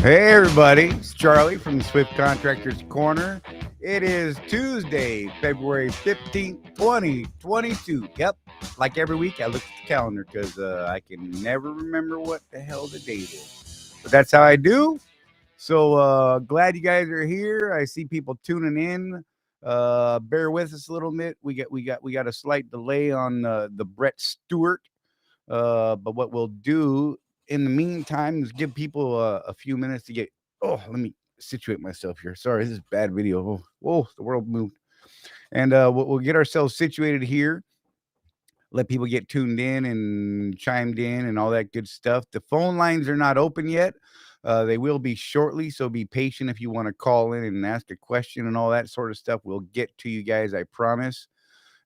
Hey everybody, it's Charlie from the Swift Contractors Corner. It is Tuesday, February 15th, 2022. Yep, like every week I look at the calendar because I can never remember what the hell the date is. But that's how I do. So glad you guys are here. I see people tuning in. Bear with us a little bit. We got a slight delay on the Brett Stewart. But what we'll do in the meantime is give people a few minutes to get. Oh, let me situate myself here. Sorry, this is bad video. Oh, whoa, the world moved. And we'll get ourselves situated here. Let people get tuned in and chimed in and all that good stuff. The phone lines are not open yet. They will be shortly, so be patient if you want to call in and ask a question and all that sort of stuff. We'll get to you guys, I promise.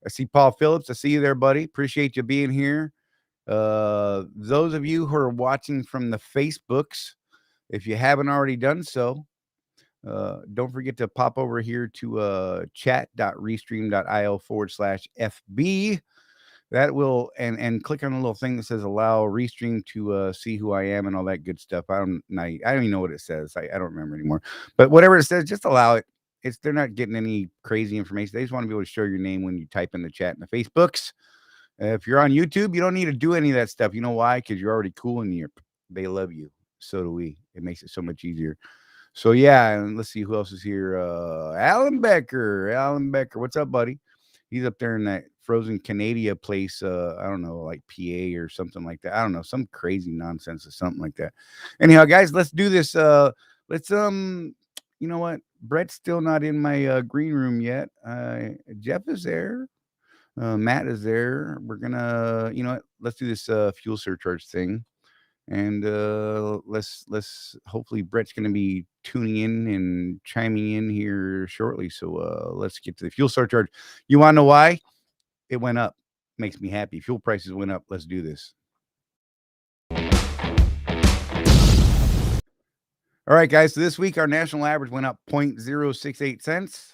I see Paul Phillips. I see you there, buddy. Appreciate you being here. Those of you who are watching from the Facebooks, if you haven't already done so, don't forget to pop over here to chat.restream.io/FB. That will and click on the little thing that says allow Restream to see who I am and all that good stuff. I don't even know what it says. I don't remember anymore. But whatever it says, just allow it. They're not getting any crazy information. They just want to be able to show your name when you type in the chat in the Facebooks. If you're on YouTube, you don't need to do any of that stuff. You know why? Because you're already cool and they love you. So do we. It makes it so much easier. So yeah, and let's see who else is here. Alan Becker, what's up, buddy? He's up there in that frozen Canada place. I don't know, like PA or something like that. I don't know, some crazy nonsense or something like that. Anyhow, guys, let's do this. Let's you know what? Brett's still not in my green room yet. Jeff is there. Matt is there. We're gonna, you know what? Let's do this fuel surcharge thing, and let's hopefully Brett's gonna be tuning in and chiming in here shortly. So let's get to the fuel surcharge. You want to know why it went up? Makes me happy. Fuel prices went up. Let's do this. All right, guys. So this week our national average went up 0.068 cents.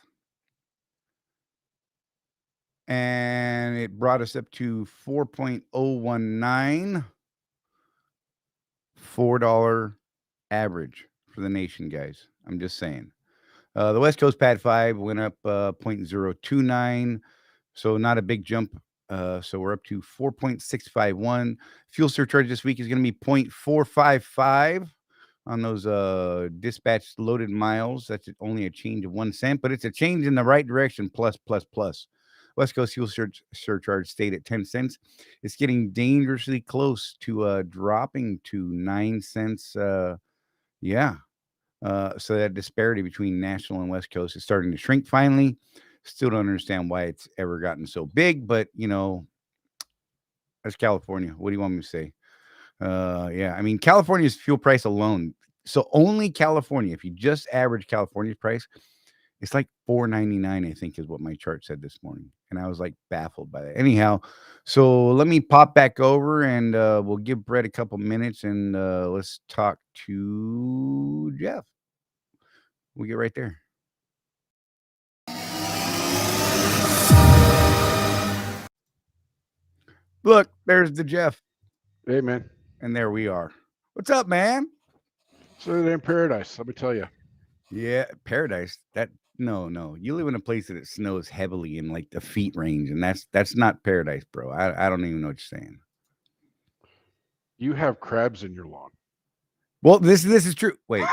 And it brought us up to 4.019, $4 average for the nation, guys. I'm just saying. The West Coast Pad 5 went up 0.029, so not a big jump. So we're up to 4.651. Fuel surcharge this week is going to be 0.455 on those dispatched loaded miles. That's only a change of 1 cent, but it's a change in the right direction, plus. West Coast fuel surcharge stayed at 10 cents. It's getting dangerously close to dropping to 9 cents. Yeah. So that disparity between national and West Coast is starting to shrink finally. Still don't understand why it's ever gotten so big, but you know, that's California. What do you want me to say? Yeah, I mean, California's fuel price alone. So only California, if you just average California's price, it's like $4.99, I think, is what my chart said this morning. And I was like baffled by that. Anyhow, so let me pop back over and we'll give Brett a couple minutes and let's talk to Jeff. We'll get right there. Look, there's the Jeff. Hey, man. And there we are. What's up, man? So they're in paradise, let me tell you. Yeah, paradise. No. You live in a place that it snows heavily in like the feet range, and that's not paradise, bro. I don't even know what you're saying. You have crabs in your lawn. Well, this is true. Wait.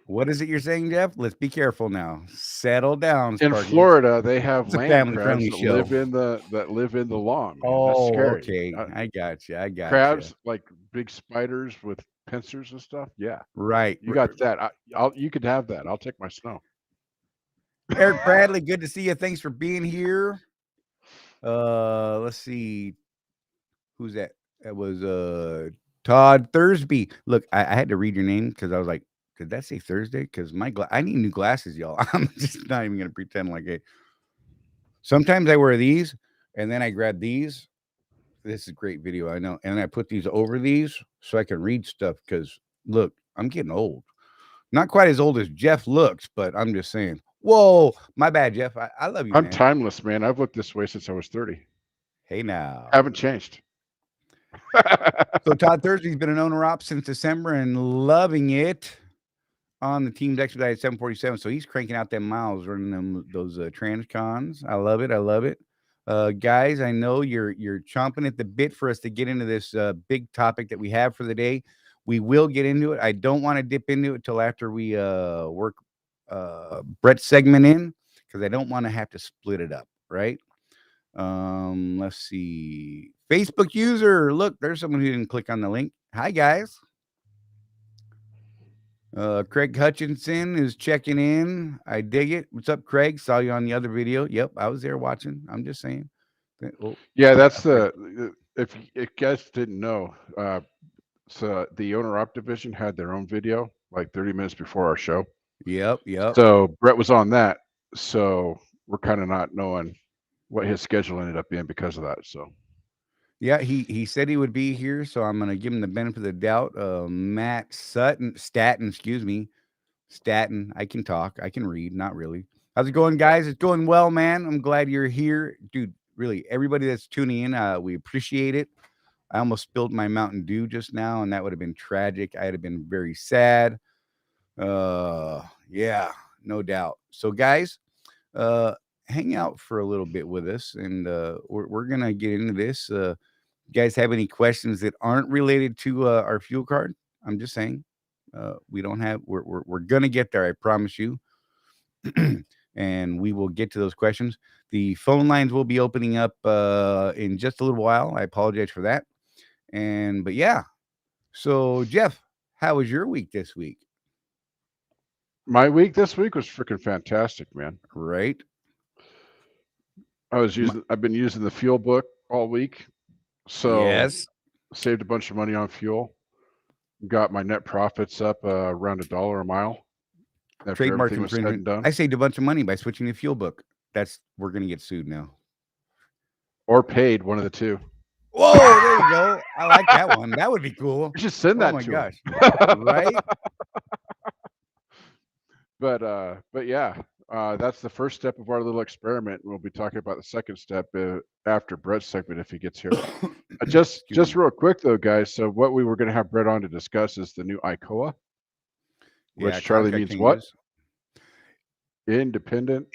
What is it you're saying, Jeff? Let's be careful now. Settle down, In Sparky. Florida, they have It's a land crabs family-friendly that show. live in the lawn. Man. Oh, that's scary. okay. I got you. Crabs like big spiders with pincers and stuff. Yeah, right. You got that. You could have that. I'll take my snow. Eric Bradley, good to see you. Thanks for being here. Let's see. Who's that? That was Todd Thursby. Look, I had to read your name because I was like, did that say Thursday? Because I need new glasses, y'all. I'm just not even gonna pretend like it. Sometimes I wear these and then I grab these. This is a great video, I know. And I put these over these so I can read stuff because look, I'm getting old. Not quite as old as Jeff looks, but I'm just saying. Whoa, my bad, Jeff. I love you, I'm man. timeless, man. I've looked this way since I was 30. Hey now. Haven't changed. So Todd Thursday's been an owner op since December and loving it on the team's expedited 747. So he's cranking out them miles, running those transcons. I love it. I love it. Guys, I know you're chomping at the bit for us to get into this big topic that we have for the day. We will get into it. I don't want to dip into it till after we work Brett's segment in, because I don't want to have to split it up, right? Let's see. Facebook user, look, there's someone who didn't click on the link. Hi, guys. Craig Hutchinson is checking in. I dig it. What's up, Craig? Saw you on the other video. Yep, I was there watching. I'm just saying. Oh, Yeah, that's if you guys didn't know, so the owner op division had their own video like 30 minutes before our show. yep. So Brett was on that. So we're kind of not knowing what his schedule ended up being because of that. So yeah, he said he would be here, so I'm gonna give him the benefit of the doubt. Matt Staten, excuse me. Staten. I can talk. I can read. Not really. How's it going, guys? It's going well, man. I'm glad you're here, dude. Really, everybody that's tuning in, we appreciate it. I almost spilled my Mountain Dew just now, and that would have been tragic. I'd have been very sad. Yeah, no doubt. So, guys, hang out for a little bit with us, and we're gonna get into this. You guys have any questions that aren't related to our fuel card? I'm just saying. We don't have. We're gonna get there. I promise you. And we will get to those questions. The phone lines will be opening up in just a little while. I apologize for that. But yeah. So Jeff, how was your week this week? my week this week was freaking fantastic, man. Right. I've been using the fuel book all week. So Yes. saved a bunch of money on fuel. Got my net profits up around $1 a mile. After Trademark everything was said and infringement. done. I saved a bunch of money by switching the fuel book. We're gonna get sued now. Or paid, one of the two. Whoa, there you go. I like that one. That would be cool. We should send that Oh my to gosh. him. Right? But yeah, that's the first step of our little experiment. We'll be talking about the second step after Brett's segment if he gets here. Just real quick though, guys. So what we were going to have Brett on to discuss is the new ICOA, which Charlie means what? Independent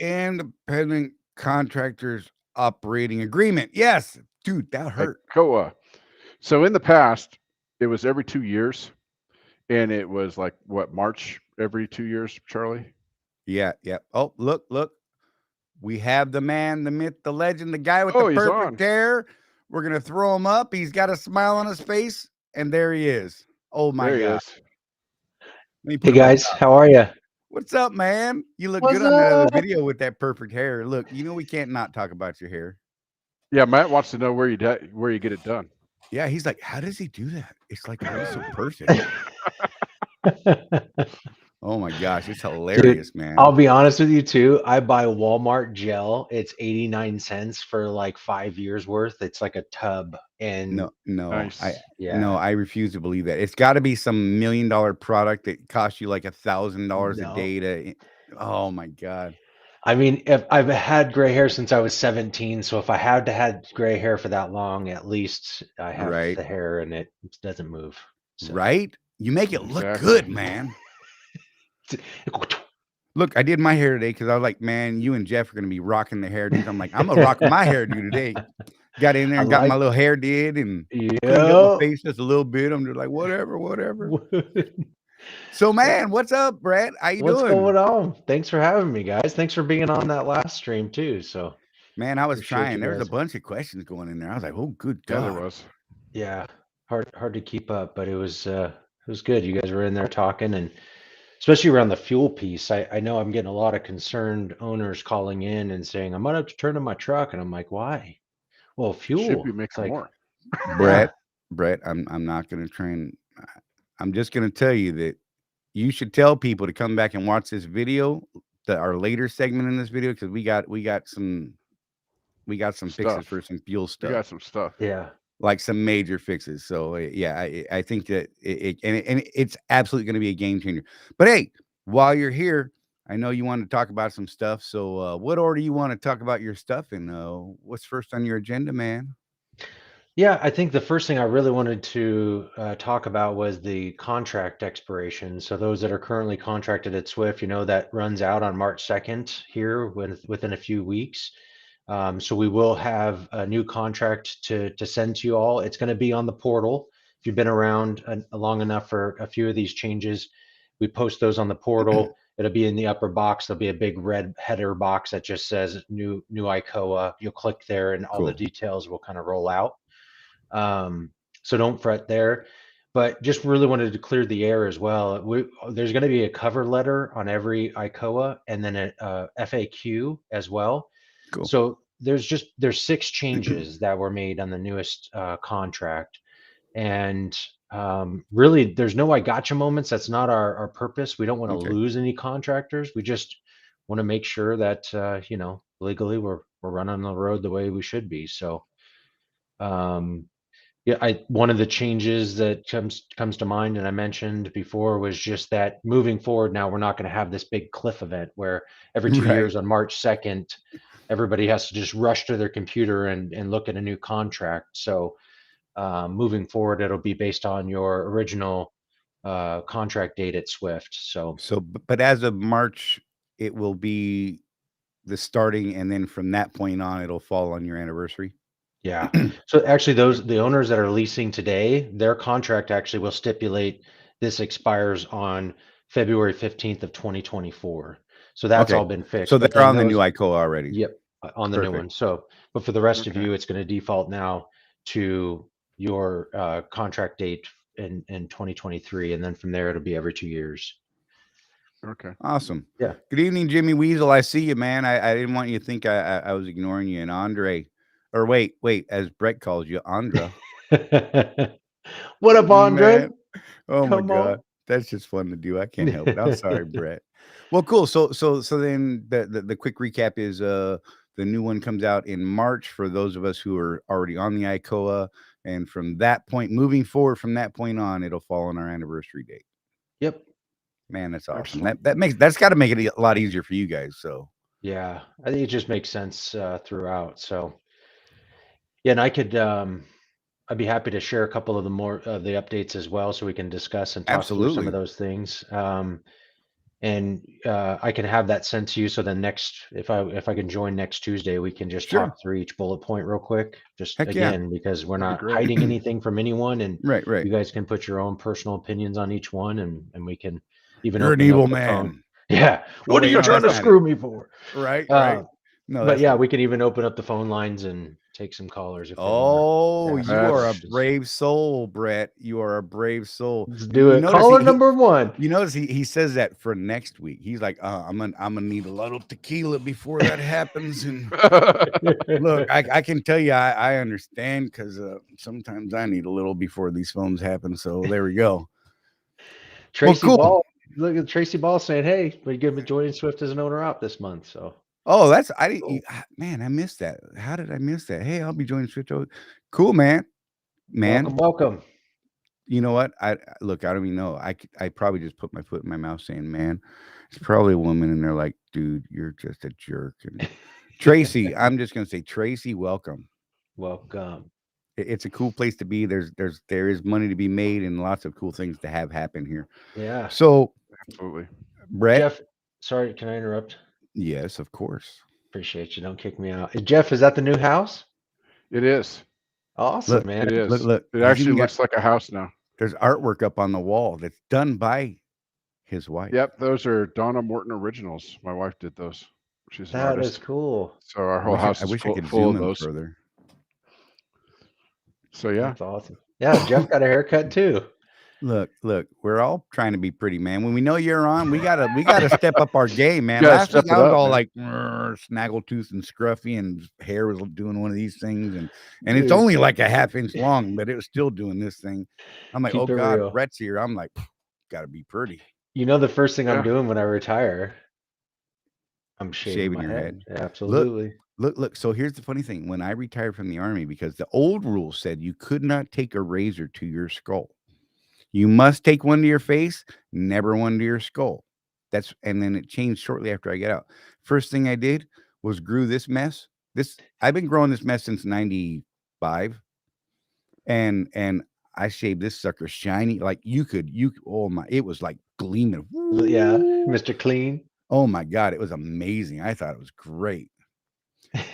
Contractors Operating Agreement. Yes, dude, that hurt. ICOA. So in the past, it was every 2 years, and it was like what, March every 2 years, Charlie? Yeah. Oh, look. We have the man, the myth, the legend, the guy with the perfect hair. We're gonna throw him up. He's got a smile on his face, and there he is. Oh my God. Hey guys, how are you? What's up, man? You look good on that other video with that perfect hair. Look, we can't not talk about your hair. Yeah, Matt wants to know where you get it done. Yeah, he's like, how does he do that? It's like always so perfect. Oh my gosh, it's hilarious, man. I'll be honest with you too. I buy Walmart gel. It's 89 cents for like 5 years worth. It's like a tub. And no, nice. I refuse to believe that. It's got to be some $1 million product that costs you like $1,000 a day to. Oh my God. I mean, if I've had gray hair since I was 17, so if I had to have gray hair for that long, at least I have the hair and it doesn't move. So. Right? You make it look good, man. Look, I did my hair today because I was like, man, you and Jeff are going to be rocking the hairdos. I'm like, I'm going to rock my hairdo today. Got in there and got my little hair did and cleaned up my face just a little bit. I'm just like, whatever. So, man, what's up, Brett? How you doing? What's going on? Thanks for having me, guys. Thanks for being on that last stream, too. So, man, I was trying. There was a bunch of questions going in there. I was like, oh, good God. Yeah, there was. Yeah, hard to keep up, but it was good. You guys were in there talking, and especially around the fuel piece. I know I'm getting a lot of concerned owners calling in and saying, I might have to turn in my truck. And I'm like, why? Well, fuel. Should be making more. Brett, I'm not going to train. I'm just going to tell you that you should tell people to come back and watch this video, our later segment in this video, because we got some fixes for some fuel stuff. We got some stuff. Yeah. Like some major fixes. So yeah, I think that it's absolutely going to be a game changer. But hey, while you're here, I know you want to talk about some stuff. So what order you want to talk about your stuff in? What's first on your agenda, man? Yeah, I think the first thing I really wanted to talk about was the contract expiration. So those that are currently contracted at Swift, that runs out on March 2nd here within a few weeks. So we will have a new contract to send to you all. It's going to be on the portal. If you've been around long enough for a few of these changes, we post those on the portal. It'll be in the upper box. There'll be a big red header box that just says new ICOA. You'll click there and all the details will kind of roll out. So don't fret there, but just really wanted to clear the air as well. There's going to be a cover letter on every ICOA and then a FAQ as well. Cool. So there's 6 changes that were made on the newest contract, and really there's no I gotcha moments. That's not our purpose. We don't want to lose any contractors. We just want to make sure that legally we're running the road the way we should be. So yeah, one of the changes that comes to mind, and I mentioned before, was just that moving forward now we're not going to have this big cliff event where every 2 years on March 2nd everybody has to just rush to their computer and look at a new contract. So moving forward, it'll be based on your original contract date at Swift. So but as of March, it will be the starting, and then from that point on, it'll fall on your anniversary. Yeah. So actually, the owners that are leasing today, their contract actually will stipulate this expires on February 15th of 2024. So that's all been fixed. So they're on the new ICOA already. Yep, on the new one. So, but for the rest of you, it's going to default now to your contract date in 2023, and then from there it'll be every 2 years. Okay. Awesome. Yeah. Good evening, Jimmy Weasel. I see you, man. I didn't want you to think I was ignoring you. And Andre, or wait, as Brett calls you, Andra. What up, Andre? Man. Oh my God. That's just fun to do. I can't help it. I'm sorry, Brett. Well, cool. So then the quick recap is the new one comes out in March for those of us who are already on the ICOA. And from that point, moving forward from that point on, it'll fall on our anniversary date. Yep. Man, that's awesome. That's got to make it a lot easier for you guys. So yeah, I think it just makes sense throughout. So yeah, and I could I'd be happy to share a couple of the more of the updates as well, so we can discuss and talk through some of those things. And I can have that sent to you. So then if I can join next Tuesday, we can just talk through each bullet point real quick. Just because we're not hiding anything from anyone, and right. You guys can put your own personal opinions on each one, and we can even. You're an evil man. Phone. Yeah. What are you trying to screw me for? Right. No, but yeah, we could even open up the phone lines and take some callers. You are a brave soul, Brett. You are a brave soul. Let's do it. Caller number 1. You notice he says that for next week. He's like, I'm gonna need a little tequila before that happens. And look, I can tell you, I understand, because sometimes I need a little before these phones happen. So there we go. Tracy Ball. Look at Tracy Ball saying, "Hey, we're going to be joining Swift as an owner op this month." So. Oh, man, I missed that. How did I miss that? Hey, I'll be joining Swift. Cool, man. Welcome. You know what? I don't even know. I probably just put my foot in my mouth saying, man, it's probably a woman, and they're like, dude, you're just a jerk. And Tracy, I'm just going to say, Tracy, welcome. Welcome. It's a cool place to be. There is money to be made and lots of cool things to have happen here. Yeah. So, absolutely. Brett. Jeff, sorry, can I interrupt? Yes, of course. Appreciate you. Don't kick me out. Jeff, is that the new house? It is. Awesome, man. It is. Look. It actually looks like a house now. There's artwork up on the wall that's done by his wife. Yep, those are Donna Morton originals. My wife did those. She's an artist. That is cool. So our whole house is full of those. Further. So yeah, that's awesome. Yeah, Jeff got a haircut too. Look, we're all trying to be pretty, man. When we know you're on, we gotta step up our game, man. Last week I was all like snaggletooth and scruffy, and hair was doing one of these things, and it's only like a half-inch long, but it was still doing this thing. I'm like, oh God, Brett's here. I'm like, gotta be pretty. You know, the first thing I'm doing when I retire, I'm shaving your head. Absolutely. Look. So here's the funny thing: when I retired from the Army, because the old rule said you could not take a razor to your skull. You must take one to your face, never one to your skull. And then it changed shortly after I got out. First thing I did was grew this mess. I've been growing this mess since 95. and I shaved this sucker shiny, like oh my, it was like gleaming. Yeah, Woo! Mr. Clean. Oh my God, it was amazing. I thought it was great.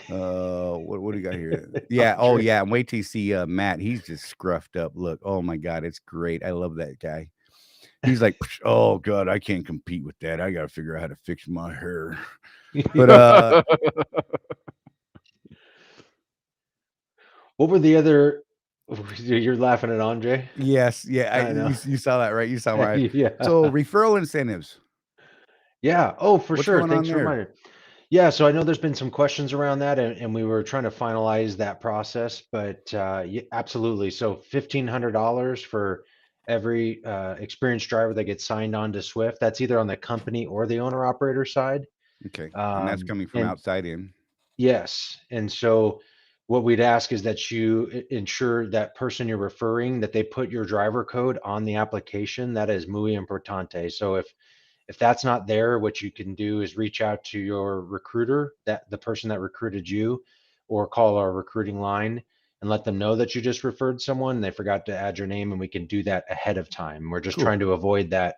What do you got here? Yeah. Oh Andre. yeah. And wait till you see Matt. He's just scruffed up. Look. Oh my God, it's great. I love that guy. He's like, oh God, I can't compete with that. I got to figure out how to fix my hair. But What were the other? You're laughing at Andre. yes, yeah, I know. you saw that, right? You saw my Yeah. So referral incentives. Yeah. Oh, for What's sure. going on Thanks for there? reminding. Yeah. So I know there's been some questions around that, and we were trying to finalize that process, but yeah, absolutely. So $1,500 for every experienced driver that gets signed on to Swift. That's either on the company or the owner operator side. Okay, and that's coming from And outside in. yes. And so what we'd ask is that you ensure that person you're referring that they put your driver code on the application. That is muy importante. So if that's not there, what you can do is reach out to your recruiter, that the person that recruited you, or call our recruiting line and let them know that you just referred someone and they forgot to add your name, and we can do that ahead of time. We're just Cool. trying to avoid that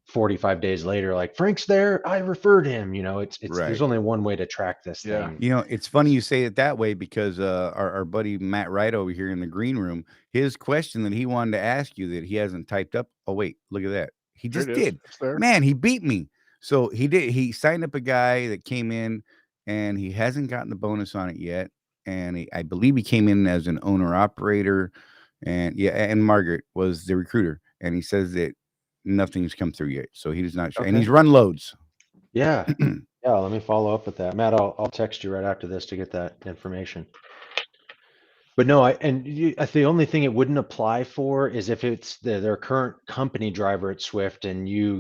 45 days later, like Frank's there, I referred him. It's Right. there's only one way to track this Yeah. thing. You know, it's funny you say it that way because our buddy Matt Wright over here in the green room, his question that he wanted to ask you that he hasn't typed up. Oh, wait, look at that. He There just it is. did. It's there. Man, he beat me. So he did. He signed up a guy that came in and he hasn't gotten the bonus on it yet. And I believe he came in as an owner operator. And yeah, and Margaret was the recruiter. And he says that nothing's come through yet. So he's not sure. And Okay. he's run loads. Yeah. Yeah. Let me follow up with that. Matt, I'll text you right after this to get that information. But no, the only thing it wouldn't apply for is if it's their current company driver at Swift and you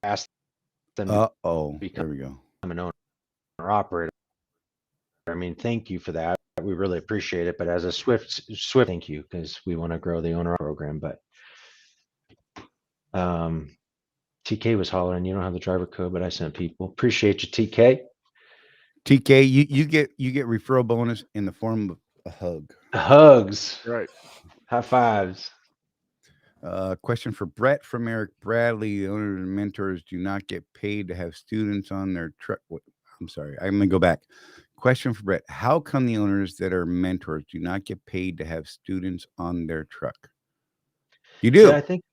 ask them to Oh, become there we go. an owner operator. I mean, thank you for that. We really appreciate it. But as a Swift, thank you, because we want to grow the owner program. But TK was hollering, you don't have the driver code, but I sent people. Appreciate you, TK. TK, you get referral bonus in the form of a hug. Hugs. Right. High fives. Question for Brett from Eric Bradley. The owners and mentors do not get paid to have students on their truck. I'm sorry. I'm going to go back. Question for Brett. How come the owners that are mentors do not get paid to have students on their truck? You do. Yeah, I think,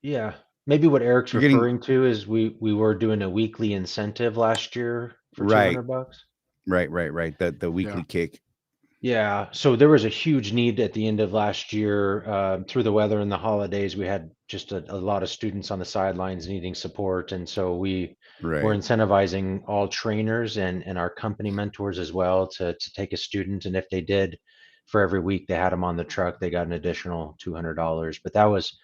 yeah. Maybe what Eric's You're getting- referring to is we were doing a weekly incentive last year for Right. $200. Right. The weekly kick. Yeah. So there was a huge need at the end of last year through the weather and the holidays. We had just a lot of students on the sidelines needing support. And so we were Right. incentivizing all trainers and our company mentors as well to take a student. And if they did, for every week they had them on the truck, they got an additional $200. But that was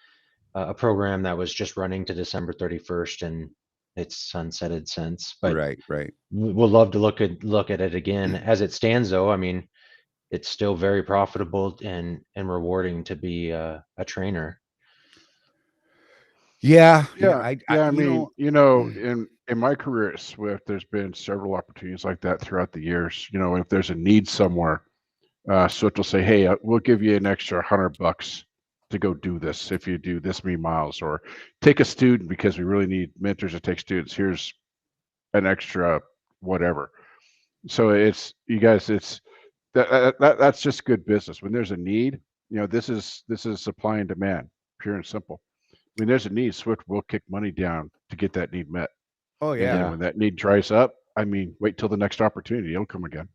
a program that was just running to December 31st, and it's sunsetted since. But Right. we'll love to look at it again. As it stands, though, I mean, it's still very profitable and rewarding to be a trainer. Yeah. I mean, in my career at Swift, there's been several opportunities like that throughout the years. If there's a need somewhere, Swift will say, "Hey, we'll give you an extra $100 to go do this if you do this many miles, or take a student because we really need mentors to take students. Here's an extra whatever." So it's you guys, it's that's just good business. When there's a need, this is supply and demand, pure and simple. When there's a need, Swift will kick money down to get that need met. Oh And yeah. then when that need dries up, I mean, wait till the next opportunity; it'll come again.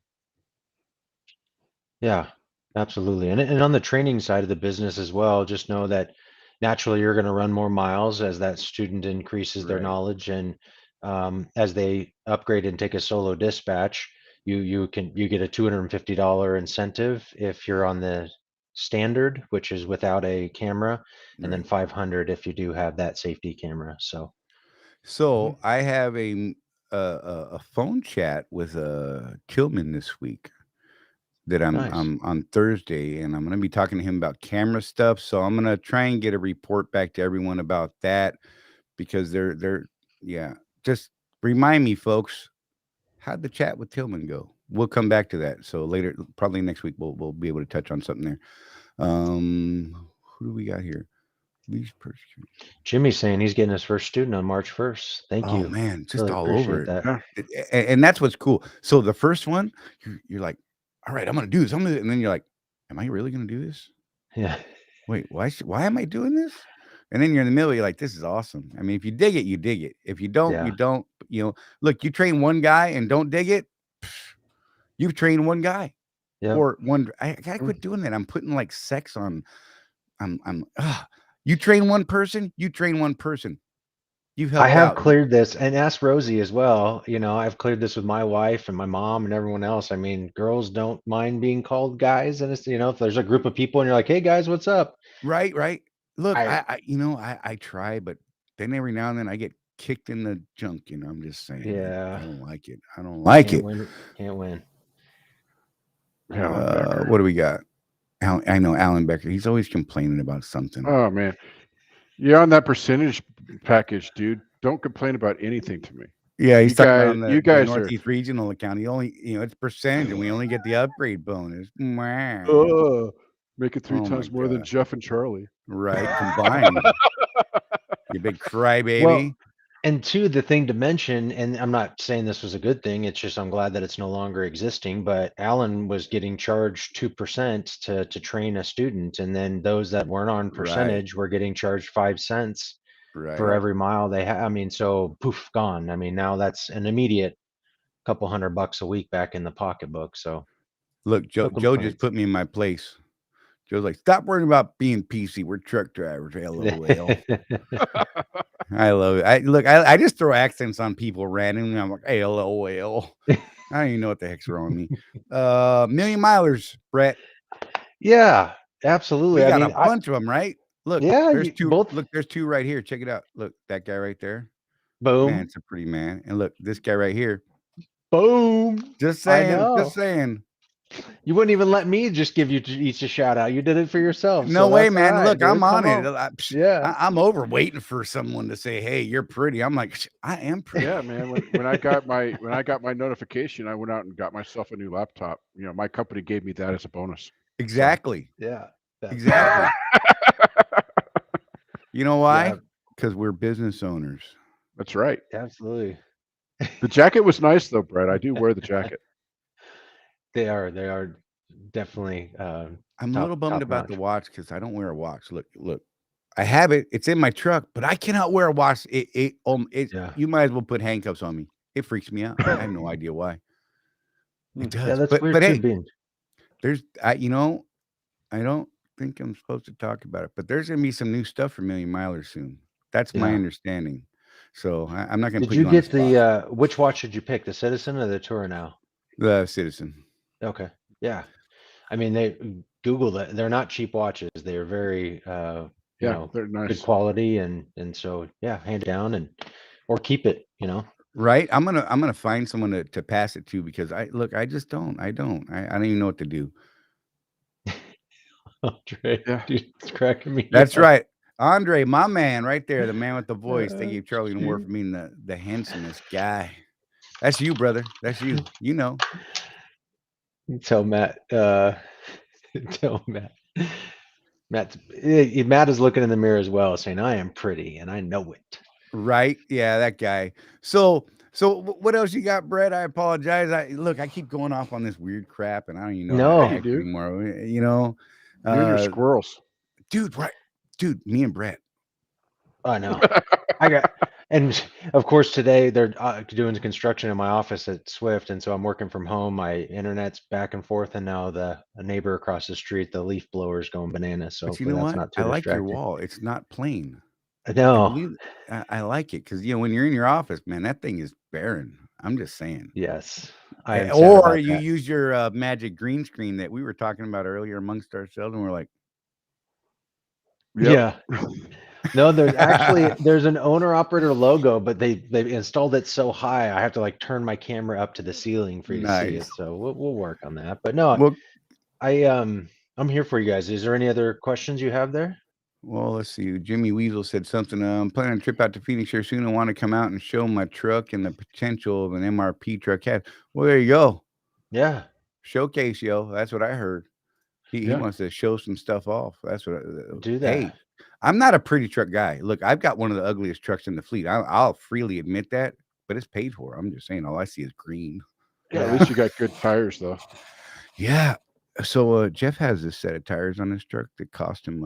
Yeah, absolutely. And on the training side of the business as well, just know that naturally you're going to run more miles as that student increases their Right. knowledge, and as they upgrade and take a solo dispatch, you get a $250 incentive if you're on the standard, which is without a camera, and then Right. 500 if you do have that safety camera. So So I have a phone chat with Tillman this week that nice. I'm on Thursday, and I'm going to be talking to him about camera stuff. So I'm going to try and get a report back to everyone about that, because they're yeah. Just remind me, folks, how'd the chat with Tillman go? we'll come back to that. So later, probably next week, we'll be able to touch on something there. Who do we got here? Least persecuted. Jimmy's saying he's getting his first student on March 1st. Thank you. Oh man, just Really all over appreciate it. that. And that's what's cool. So the first one, you're like, all right, I'm gonna do this. And then you're like, am I really gonna do this? Yeah. Wait, why am I doing this? And then you're in the middle, you're like, this is awesome. I mean, if you dig it, you dig it. If you don't, Yeah. you don't. You know, look, you train one guy and don't dig it, you've trained one guy. Yeah. Or one. I gotta quit doing that. I'm putting like sex on. You train one person, you train one person. You've helped I have out. cleared this, and ask Rosie as well. You know, I've cleared this with my wife and my mom and everyone else. I mean, girls don't mind being called guys, and it's, you know, if there's a group of people and you're like, "Hey guys, what's up?" Right. Look, I- I try, but then every now and then I get kicked in the junk. You know, I'm just saying. Yeah. I don't like it. I don't like it. Can't win. What do we got? I know Alan Becker. He's always complaining about something. Oh man, you're on that percentage package, dude. Don't complain about anything to me. Yeah, he's You talking guys- about on you the guys are- Northeast Regional account. He only, it's percentage, and we only get the upgrade bonus. Mwah. Make it 3 Oh my times more than God. Jeff and Charlie. Right, combined. You big crybaby. Well, and two, the thing to mention, and I'm not saying this was a good thing, it's just I'm glad that it's no longer existing, but Alan was getting charged 2% to train a student, and then those that weren't on percentage were getting charged 5 cents for every mile they had. I mean, so poof, gone. I mean, now that's an immediate couple $100 a week back in the pocketbook. So Look, Joe just complaints. put me in my place. Joe's like, stop worrying about being PC. We're truck drivers. LOL. I love it. I just throw accents on people randomly. I'm like, hey, LOL. I don't even know what the heck's wrong with me. Million milers, Brett. Yeah, absolutely. We I got mean, a bunch of them, right? Look, Yeah, there's you- two. both- Look, there's two right here. Check it out. Look, that guy right there. boom, Man, it's a pretty man. And look, this guy right here. boom. Just I saying. know. Just saying. You wouldn't even let me just give you each a shout out. You did it for yourself. No so way, that's man. all right, Look, dude. I'm on Come it. Yeah. I'm over waiting for someone to say, "Hey, you're pretty." I'm like, I am pretty. Yeah, man. When I got my notification, I went out and got myself a new laptop. You know, my company gave me that as a bonus. Exactly. Yeah. Exactly. You know why? Yeah. Because we're business owners. That's right. Absolutely. The jacket was nice though, Brett. I do wear the jacket. They are definitely I'm a top- little bummed top about the notch. watch because I don't wear a watch. Look. I have it. It's in my truck, but I cannot wear a watch. Yeah. You might as well put handcuffs on me. It freaks me out. I have no idea why. It does. Yeah, that's but weird but too, hey, being I don't think I'm supposed to talk about it, but there's gonna be some new stuff for Million Milers soon. That's my Yeah. understanding. So I'm not gonna Did put you you on the get spot. the which watch did you pick? The Citizen or the Tour now? The Citizen. Okay. Yeah. I mean, they Google it. They're not cheap watches. They're very you Yeah, know, they're good nice. quality and so yeah, hand it down or keep it, you know. Right. I'm gonna find someone to pass it to because I just don't. I don't even know what to do. Andre, Yeah. dude, it's cracking me That's up. right. Andre, my man, right there, the man with the voice. They gave Charlie an award shoot. for being the handsomest guy. That's you, brother. That's you. You know. Tell Matt, tell Matt. Matt is looking in the mirror as well, saying, "I am pretty, and I know it." Right? Yeah, that guy. So what else you got, Brett? I apologize. I keep going off on this weird crap, and I don't even know No. how to act Dude. anymore. You know, You and your squirrels. dude. Right, dude. Me and Brett. I know. And of course today they're doing construction in my office at Swift, and so I'm working from home. My internet's back and forth, and now a neighbor across the street, the leaf blower's going bananas. So But you know hopefully what? that's not too I like your distracting. wall. It's not plain. I know. I like it because when you're in your office, man, that thing is barren. I'm just saying. Yes. I am sad Or about you that. use your magic green screen that we were talking about earlier amongst ourselves, and we're like, Yep. Yeah. No, there's an owner operator logo, but they've installed it so high I have to like turn my camera up to the ceiling for you to see it. Nice. So we'll work on that. But no, well, I'm here for you guys. Is there any other questions you have there? well, let's see. Jimmy Weasel said something. I'm planning a trip out to Phoenix here soon. I want to come out and show my truck and the potential of an MRP truck. Well, there you go. Yeah. Showcase, yo. That's what I heard. He Yeah. wants to show some stuff off. That's what. Do Hey, that. I'm not a pretty truck guy. Look, I've got one of the ugliest trucks in the fleet. I'll freely admit that, but it's paid for. I'm just saying, all I see is green. Yeah. At Yeah. least you got good tires, though. Yeah. So Jeff has this set of tires on his truck that cost him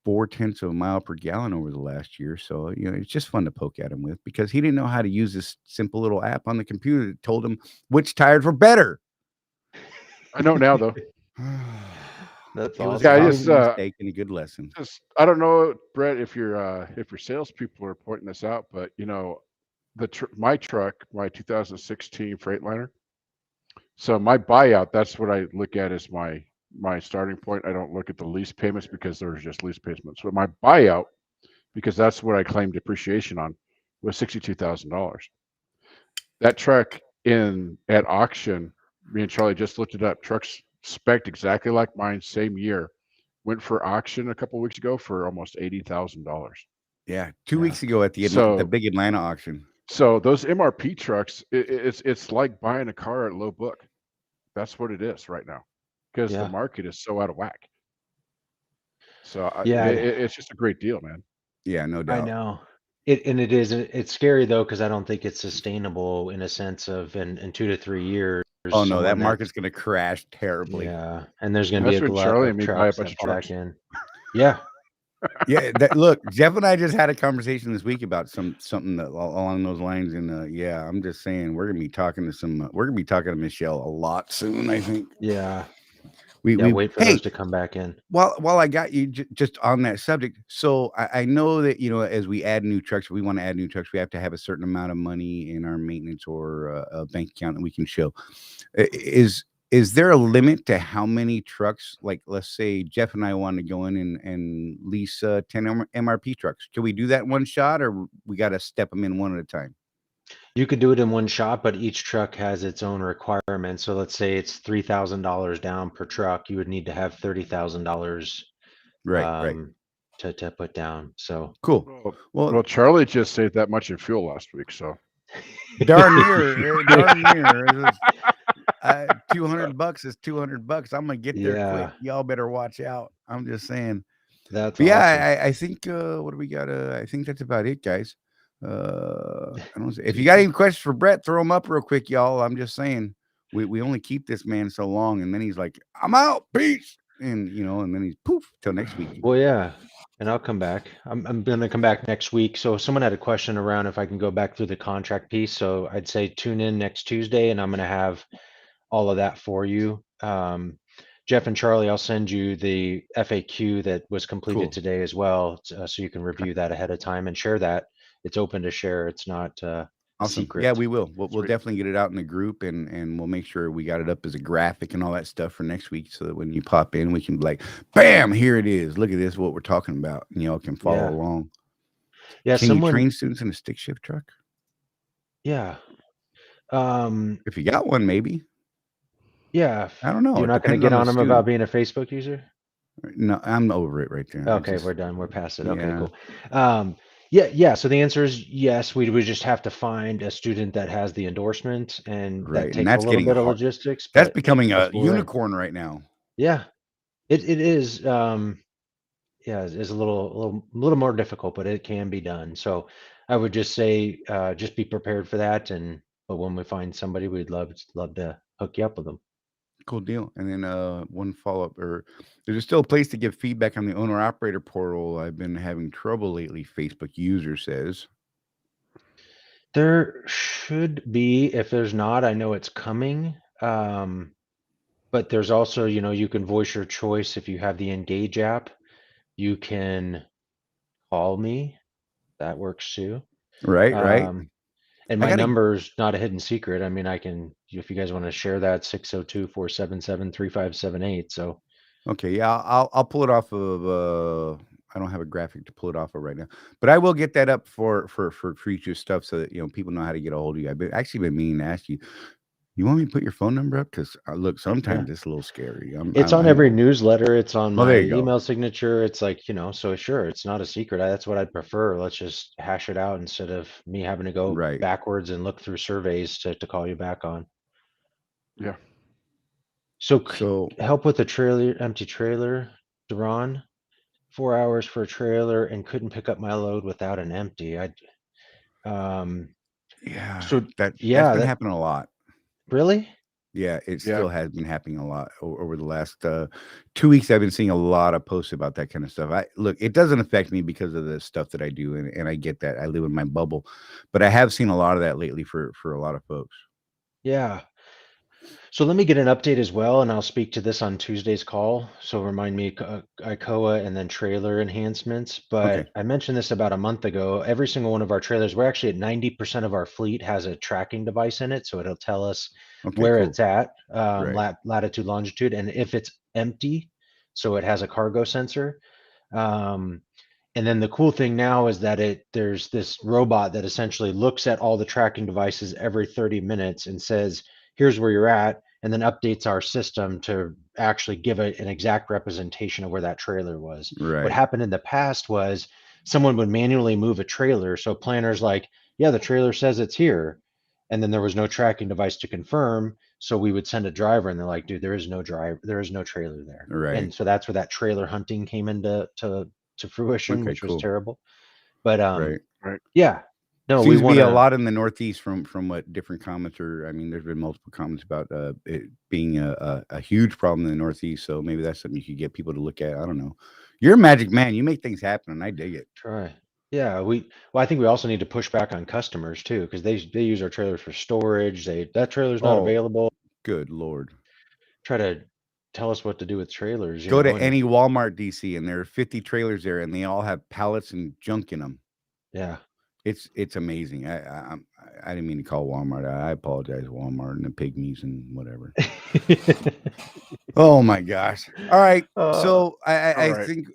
0.4 of a mile per gallon over the last year. So it's just fun to poke at him with because he didn't know how to use this simple little app on the computer that told him which tires were better. I know now, though. That's It was awesome. a Yeah, I costly just, mistake and a good lesson. I don't know, Brett, if your salespeople are pointing this out, but my truck, my 2016 Freightliner. So my buyout, that's what I look at as my starting point. I don't look at the lease payments because there's just lease payments. But my buyout, because that's what I claimed depreciation on, was $62,000. That truck at auction, me and Charlie just looked it up. Trucks spec'd exactly like mine, same year. Went for auction a couple weeks ago for almost $80,000. Yeah, 2 Yeah. weeks ago at the So big Atlanta auction. so those MRP trucks, it's like buying a car at low book. That's what it is right now, because the Yeah. market is so out of whack. So Yeah. it's just a great deal, man. Yeah, no I doubt. know. It's scary though, because I don't think it's sustainable in a sense of in 2 to 3 years. Oh no, that someone market's that's going to crash terribly. Yeah, and there's gonna be That's a when glut Charlie of and me buy a trucks bunch that of fall back trucks. in. Yeah. Yeah, look, Jeff and I just had a conversation this week about something that along those lines, and yeah, I'm just saying we're gonna be talking to Michelle a lot soon. I think Yeah. we Yeah, wait for hey, those to come back in. while I got you just on that subject, so I know that as we add new trucks, we want to add new trucks, we have to have a certain amount of money in our maintenance or a bank account that we can show. Is there a limit to how many trucks? Like, let's say Jeff and I want to go in and lease 10 MRP trucks. Can we do that in one shot, or we got to step them in one at a time? You could do it in one shot, but each truck has its own requirements. So let's say it's $3,000 down per truck. You would need to have $30,000 Right. to put down. So Cool. Well, Charlie just saved that much in fuel last week, so darn near. $200 is $200. I'm gonna get there quick. Y'all better watch out. I'm just saying. That's But awesome. yeah, I think what do we got? I think that's about it, guys. I don't know. If you got any questions for Brett, throw them up real quick, y'all. I'm just saying we only keep this man so long, and then he's like, I'm out, peace, and and then he's poof till next week. Well, yeah, and I'll come back. I'm gonna come back next week. So someone had a question around if I can go back through the contract piece. So I'd say tune in next Tuesday, and I'm gonna have all of that for you. Jeff and Charlie, I'll send you the FAQ that was completed Cool. today as well, so you can review that ahead of time and share that. It's open to share. It's not a Awesome. secret. Yeah, we will. We'll definitely get it out in the group, and we'll make sure we got it up as a graphic and all that stuff for next week, so that when you pop in, we can be like, bam, here it is. Look at this, what we're talking about. And y'all can follow along. Yeah, Can you train students in a stick shift truck? Yeah. If you got one, maybe. Yeah. I don't know. You're not going to get on them about being a Facebook user? No, I'm over it right there. Okay, we're done. We're past it. Okay, cool. Yeah. So the answer is yes. We would just have to find a student that has the endorsement, and that takes a little bit of logistics. That's becoming a unicorn right now. Yeah, it is. Yeah, it's a little more difficult, but it can be done. So I would just say, just be prepared for that. But when we find somebody, we'd love to hook you up with them. Cool deal. And then one follow-up, or there's still a place to give feedback on the owner operator portal. I've been having trouble lately, Facebook user says. There should be. If there's not, I know it's coming. But there's also, you can voice your choice. If you have the Engage app, you can call me. That works too. Right. And my number's not a hidden secret. I mean, I can, if you guys want to share that, 602-477-3578. So. Okay. Yeah, I'll pull it off of, I don't have a graphic to pull it off of right now, but I will get that up for future stuff, so that, people know how to get a hold of you. I've actually been meaning to ask you, you want me to put your phone number up? Because look, sometimes it's a little scary. It's on every newsletter. It's on my email go. signature. It's like, so sure, it's not a secret. That's what I'd prefer. Let's just hash it out instead of me having to go backwards and look through surveys to call you back on. Yeah. So help with the empty trailer, Duran. 4 hours for a trailer and couldn't pick up my load without an empty. Yeah. So That's yeah, been that happening a lot. really? Yeah, it Yeah. still has been happening a lot over the last 2 weeks. I've been seeing a lot of posts about that kind of stuff. Look, it doesn't affect me because of the stuff that I do, and I get that. I live in my bubble, but I have seen a lot of that lately for a lot of folks. Yeah. So let me get an update as well, and I'll speak to this on Tuesday's call. So remind me, ICOA and then trailer enhancements. But Okay. I mentioned this about a month ago. Every single one of our trailers, we're actually at 90% of our fleet has a tracking device in it, so it'll tell us Okay, where cool. it's at, Right. latitude, longitude, and if it's empty, so it has a cargo sensor. Um, and then the cool thing now is that there's this robot that essentially looks at all the tracking devices every 30 minutes and says, here's where you're at, and then updates our system to actually give an exact representation of where that trailer was. What Right. happened in the past was someone would manually move a trailer. So planners like, yeah, the trailer says it's here. And then there was no tracking device to confirm. So we would send a driver and they're like, dude, there is no driver, there is no trailer there. Right. And so that's where that trailer hunting came into to fruition, Okay, which was cool. terrible. But Right. Right. yeah, no, we Seems to want be a to. lot in the Northeast from what different comments are. I mean, there's been multiple comments about it being a huge problem in the Northeast. So maybe that's something you could get people to look at. I don't know. You're a magic man. You make things happen, and I dig it. Try. Yeah, well, I think we also need to push back on customers too, because they use our trailers for storage. That trailer's not Oh, available. good Lord. Try to tell us what to do with trailers, Go to and any Walmart DC, and there are 50 trailers there, and they all have pallets and junk in them. yeah. It's amazing. I didn't mean to call Walmart. I apologize, Walmart and the pygmies and whatever. Oh my gosh! All right, so I All right. think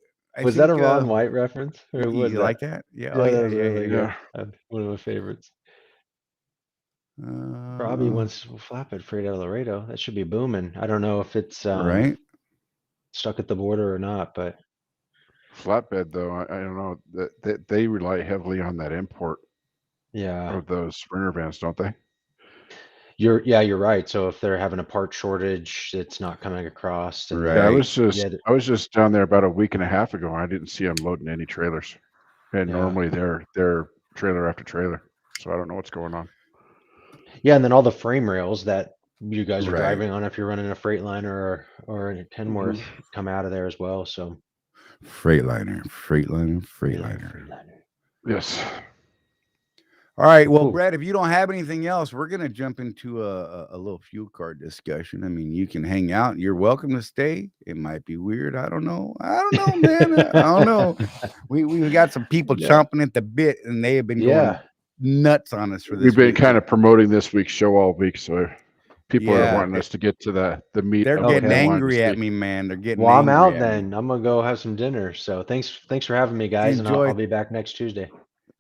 Was that a Ron White reference, or was you that? like that? Yeah. Oh Yeah, that yeah, was yeah, really yeah. good. Yeah. One of my favorites. Yeah. Robbie wants flatbed freight out of Laredo. That should be booming. I don't know if it's Right. stuck at the border or not, but Flatbed though, I don't know that they rely heavily on that import yeah. of those Sprinter vans, don't they? You're right. So if they're having a part shortage, it's not coming across, and Yeah, I then Right. was just down there about a week and a half ago. I didn't see them loading any trailers, and Yeah. normally they're trailer after trailer. So I don't know what's going on. Yeah, and then all the frame rails that you guys are Right. driving on, if you're running a Freightliner or a Kenworth, come out of there as well. So Freightliner. Freightliner. Yes. All right. Well, Cool. Brad, if you don't have anything else, we're gonna jump into a little fuel card discussion. I mean, you can hang out. You're welcome to stay. It might be weird. I don't know, man. I don't know. We got some people Yeah. chomping at the bit, and they have been going nuts on us for this We've been week. kind of promoting this week's show all week, so people are Yeah, wanting us to get to the meat. they're of what getting they wanted to angry at see. me, man. They're getting Well, I'm angry out at then. me. I'm gonna go have some dinner. So thanks for having me, guys, and Enjoy. I'll be back next Tuesday.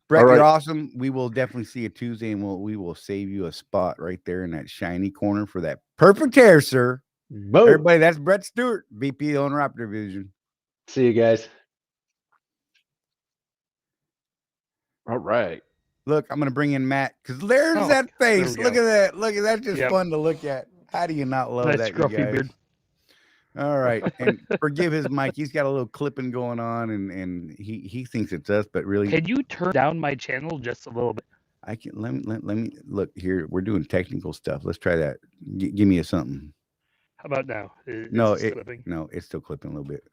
Brett, All you're right. awesome. We will definitely see you Tuesday, and we will save you a spot right there in that shiny corner for that perfect hair, sir. Boom. Everybody, that's Brett Stewart, VP Owner Operator Division. See you guys. All right. Look, I'm gonna bring in Matt because there's Oh, that there face. we Look go. at that. Look at that. Just Yep. fun to look at. How do you not love Nice that, you scruffy guys? beard. All right, and forgive his mic. He's got a little clipping going on, and he thinks it's us, but really, Can you turn down my channel just a little bit? I can let me look here. We're doing technical stuff. Let's try that. Give me a something. How about now? No, this clipping? no, it's still clipping a little bit.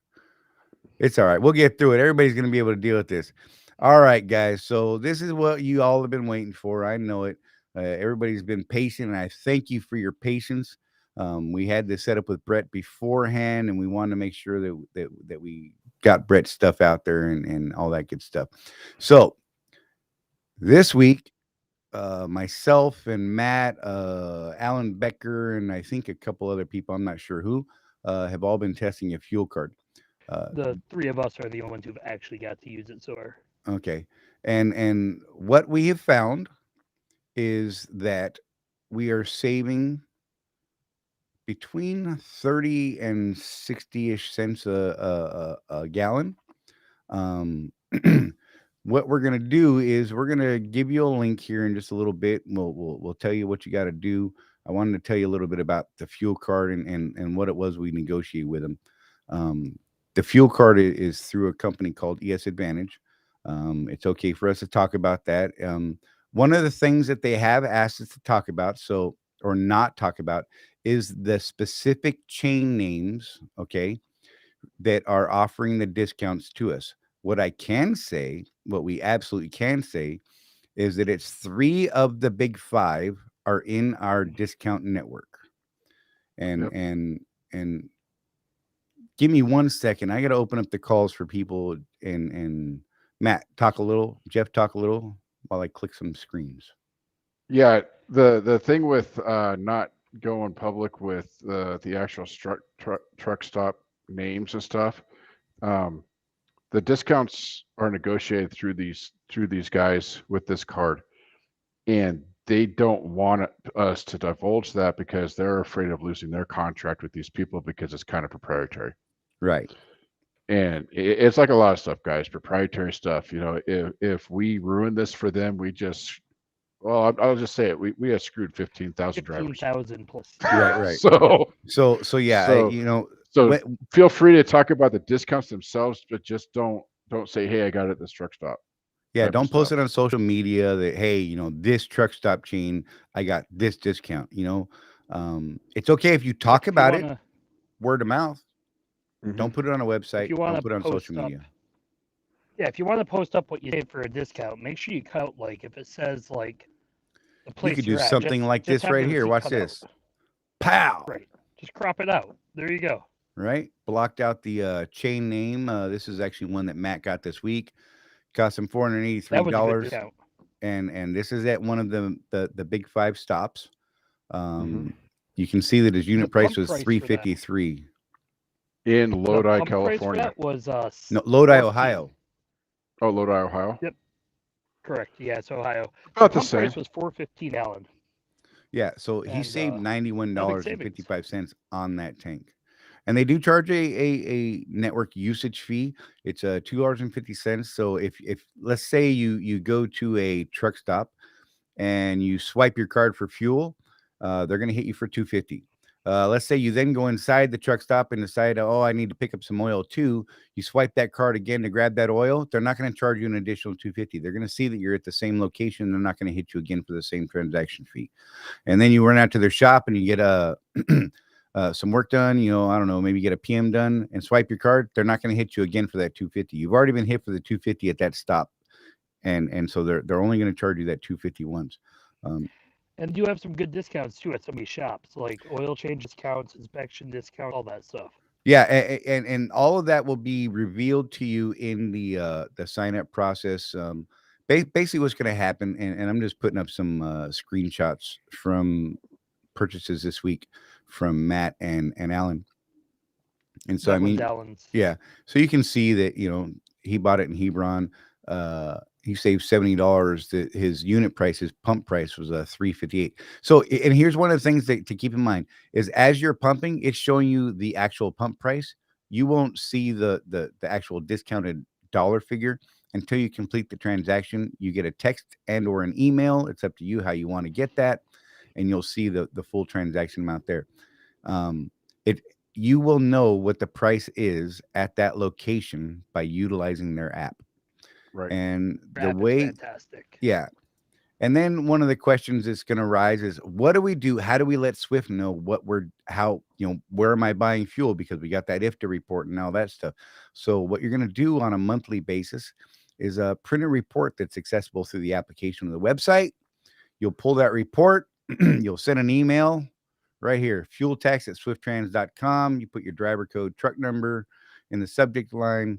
It's all right. We'll get through it. Everybody's going to be able to deal with this. All right, guys. So this is what you all have been waiting for. I know it. Everybody's been patient, and I thank you for your patience. We had this set up with Brett beforehand, and we wanted to make sure that we got Brett's stuff out there and all that good stuff. So this week, myself and Matt, Alan Becker, and I think a couple other people, I'm not sure who, have all been testing a fuel card. The three of us are the only ones who've actually got to use it so far. Okay. And what we have found is that we are saving between 30 and 60-ish cents a gallon. What we're going to do is we're going to give you a link here in just a little bit. We'll tell you what you got to do. I wanted to tell you a little bit about the fuel card and what it was we negotiated with them. The fuel card is through a company called ES Advantage. It's okay for us to talk about that. One of the things that they have asked us to talk about, or not talk about, is the specific chain names, okay, that are offering the discounts to us. What I can say, what we absolutely can say, is that it's 3 of the big 5 are in our discount network. And give me 1 second. I got to open up the calls for people, and Matt, talk a little, Jeff, talk a little while I click some screens. Yeah, the thing with not going public with the actual truck stop names and stuff, the discounts are negotiated through these guys with this card, and they don't want us to divulge that because they're afraid of losing their contract with these people because it's kind of proprietary. Right. And it's like a lot of stuff, guys, proprietary stuff. You know, if we ruin this for them, I'll just say it. We have screwed 15,000 drivers. 15,000 plus. Right. So yeah, So feel free to talk about the discounts themselves, but just don't say, hey, I got it at this truck stop. Yeah, don't post it on social media that, hey, this truck stop chain, I got this discount. It's okay if you talk about it, word of mouth. Mm-hmm. Don't put it on a website. Don't put it on social media. Yeah, if you want to post up what you did for a discount, make sure you cut out, like, if it says, like, the place you could do something like this right here. Watch this. Pow! Right. Just crop it out. There you go. Right. Blocked out the chain name. This is actually one that Matt got this week. Cost him $483. And this is at one of the big 5 stops. You can see that his unit price was $353. In Lodi, California. That was no, Lodi, Ohio. Oh, Lodi, Ohio. Yep. Correct. Yeah, it's Ohio. About the same. Price was $415, Alan. Yeah, so he saved $91.55 on that tank. And they do charge a network usage fee. It's $2.50. So if let's say you go to a truck stop and you swipe your card for fuel, they're going to hit you for $2.50. Let's say you then go inside the truck stop and decide, I need to pick up some oil too. You swipe that card again to grab that oil. They're not going to charge you an additional $2.50. They're going to see that you're at the same location. They're not going to hit you again for the same transaction fee. And then you run out to their shop and you get some work done. I don't know, maybe get a PM done and swipe your card. They're not going to hit you again for that $2.50. You've already been hit for the $2.50 at that stop, and so they're only going to charge you that $2.50 once. And you have some good discounts too at some of these shops, like oil change discounts, inspection discounts, all that stuff. Yeah, and all of that will be revealed to you in the sign up process. Basically, what's going to happen, and I'm just putting up some screenshots from purchases this week from Matt and Alan. And so yeah, so you can see that he bought it in Hebron. He saved $70. That his unit price, his pump price was $358. So, and here's one of the things to keep in mind is as you're pumping, it's showing you the actual pump price. You won't see the actual discounted dollar figure until you complete the transaction. You get a text and or an email. It's up to you how you want to get that, and you'll see the full transaction amount there. You will know what the price is at that location by utilizing their app. Right. And the way, fantastic. Yeah. And then one of the questions that's going to rise is, what do we do? How do we let Swift know where am I buying fuel? Because we got that IFTA report and all that stuff. So what you're going to do on a monthly basis is print a report that's accessible through the application of the website. You'll pull that report. You'll send an email right here, fueltax@swifttrans.com. You put your driver code, truck number in the subject line.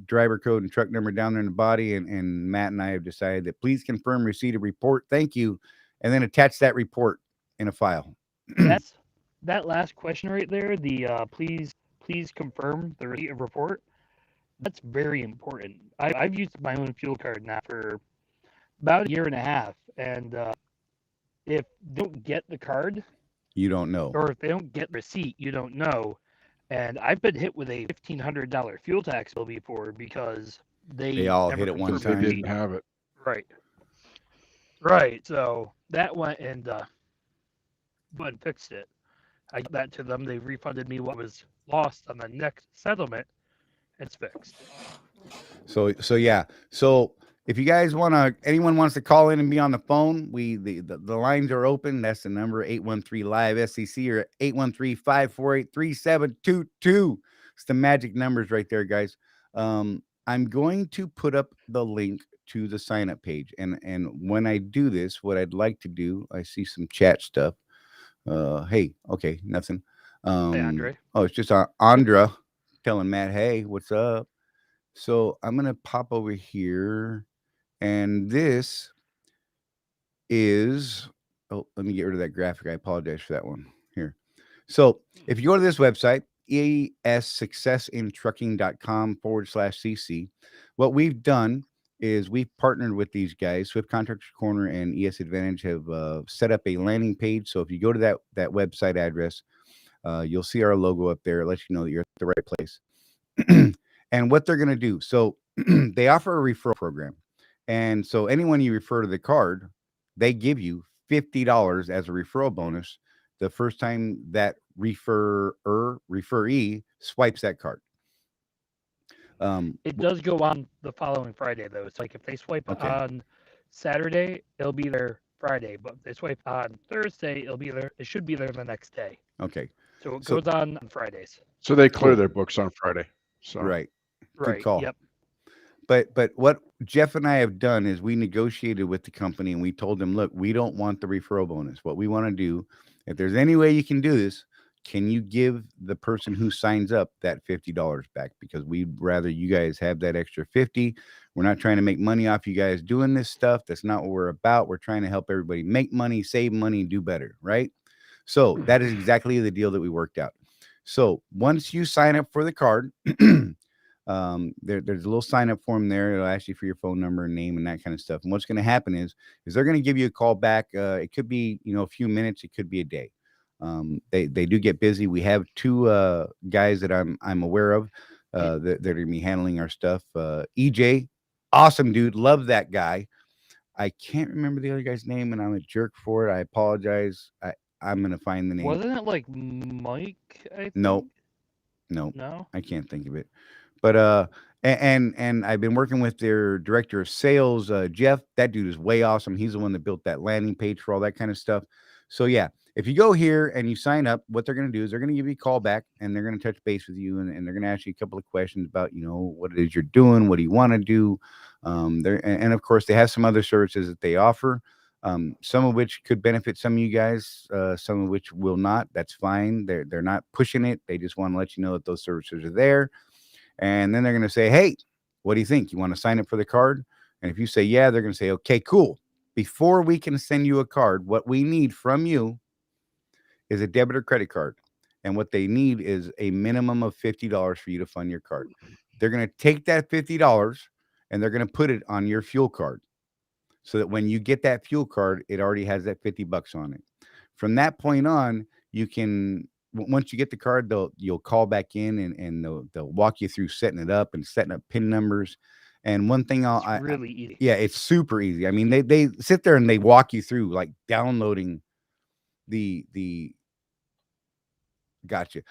Driver code and truck number down there in the body, and Matt and I have decided that please confirm receipt of report. Thank you. And then attach that report in a file. That's that last question right there. The please confirm the receipt of report. That's very important. I've used my own fuel card now for about a year and a half, and if they don't get the card, you don't know, or if they don't get the receipt, you don't know. And I've been hit with a $1,500 fuel tax bill before because they all hit it one time. They didn't have it. Right. So that went, and went and fixed it. I got that to them. They refunded me what was lost on the next settlement. It's fixed. So yeah. So if you guys anyone wants to call in and be on the phone, the lines are open. That's the number 813-LIVE-SCC or 813-548-3722. It's the magic numbers right there, guys. I'm going to put up the link to the sign up page. And when I do this, what I'd like to do, I see some chat stuff. Hey, okay, nothing. Hey, Andre. Oh, it's just Andra telling Matt, hey, what's up? So I'm going to pop over here, and this is, oh, let me get rid of that graphic. I apologize for that one here. So if you go to this website, essuccessintrucking.com/cc, what we've done is we've partnered with these guys. Swift Contractors Corner and ES Advantage have set up a landing page. So if you go to that website address, you'll see our logo up there. It lets you know that you're at the right place. And what they're going to do, so they offer a referral program. And so anyone you refer to the card, they give you $50 as a referral bonus the first time that referee swipes that card. It does go on the following Friday, though. It's like if they swipe on Saturday, it'll be there Friday. But if they swipe on Thursday, it'll be there. It should be there the next day. Okay. So it goes on Fridays. So they clear their books on Friday. So Right. Good Right. call. Yep. But what Jeff and I have done is we negotiated with the company and we told them, look, we don't want the referral bonus. What we want to do, if there's any way you can do this, can you give the person who signs up that $50 back? Because we'd rather you guys have that extra 50. We're not trying to make money off you guys doing this stuff. That's not what we're about. We're trying to help everybody make money, save money, and do better, right? So that is exactly the deal that we worked out. So once you sign up for the card, there's a little sign up form there. It'll ask you for your phone number and name and that kind of stuff. And what's going to happen is they're going to give you a call back. It could be, a few minutes. It could be a day. They do get busy. We have two guys that I'm aware of that are going to be handling our stuff. EJ, awesome dude. Love that guy. I can't remember the other guy's name, and I'm a jerk for it. I apologize. I'm going to find the name. Wasn't it like Mike? I think? No, I can't think of it. But and I've been working with their director of sales, Jeff. That dude is way awesome. He's the one that built that landing page for all that kind of stuff. So yeah, if you go here and you sign up, what they're going to do is they're going to give you a call back and they're going to touch base with you and they're going to ask you a couple of questions about what it is you're doing, what do you want to do. And of course they have some other services that they offer. Some of which could benefit some of you guys, some of which will not. That's fine. They're not pushing it. They just want to let you know that those services are there. And then they're going to say, hey, what do you think? You want to sign up for the card? And if you say, yeah, they're going to say, okay, cool. Before we can send you a card, what we need from you is a debit or credit card. And what they need is a minimum of $50 for you to fund your card. They're going to take that $50 and they're going to put it on your fuel card so that when you get that fuel card, it already has that $50 on it. From that point on, you can... Once you get the card, you'll call back in and they'll walk you through setting it up and setting up PIN numbers. And one thing it's really easy. Yeah, it's super easy. I mean, they sit there and they walk you through like downloading the gotcha.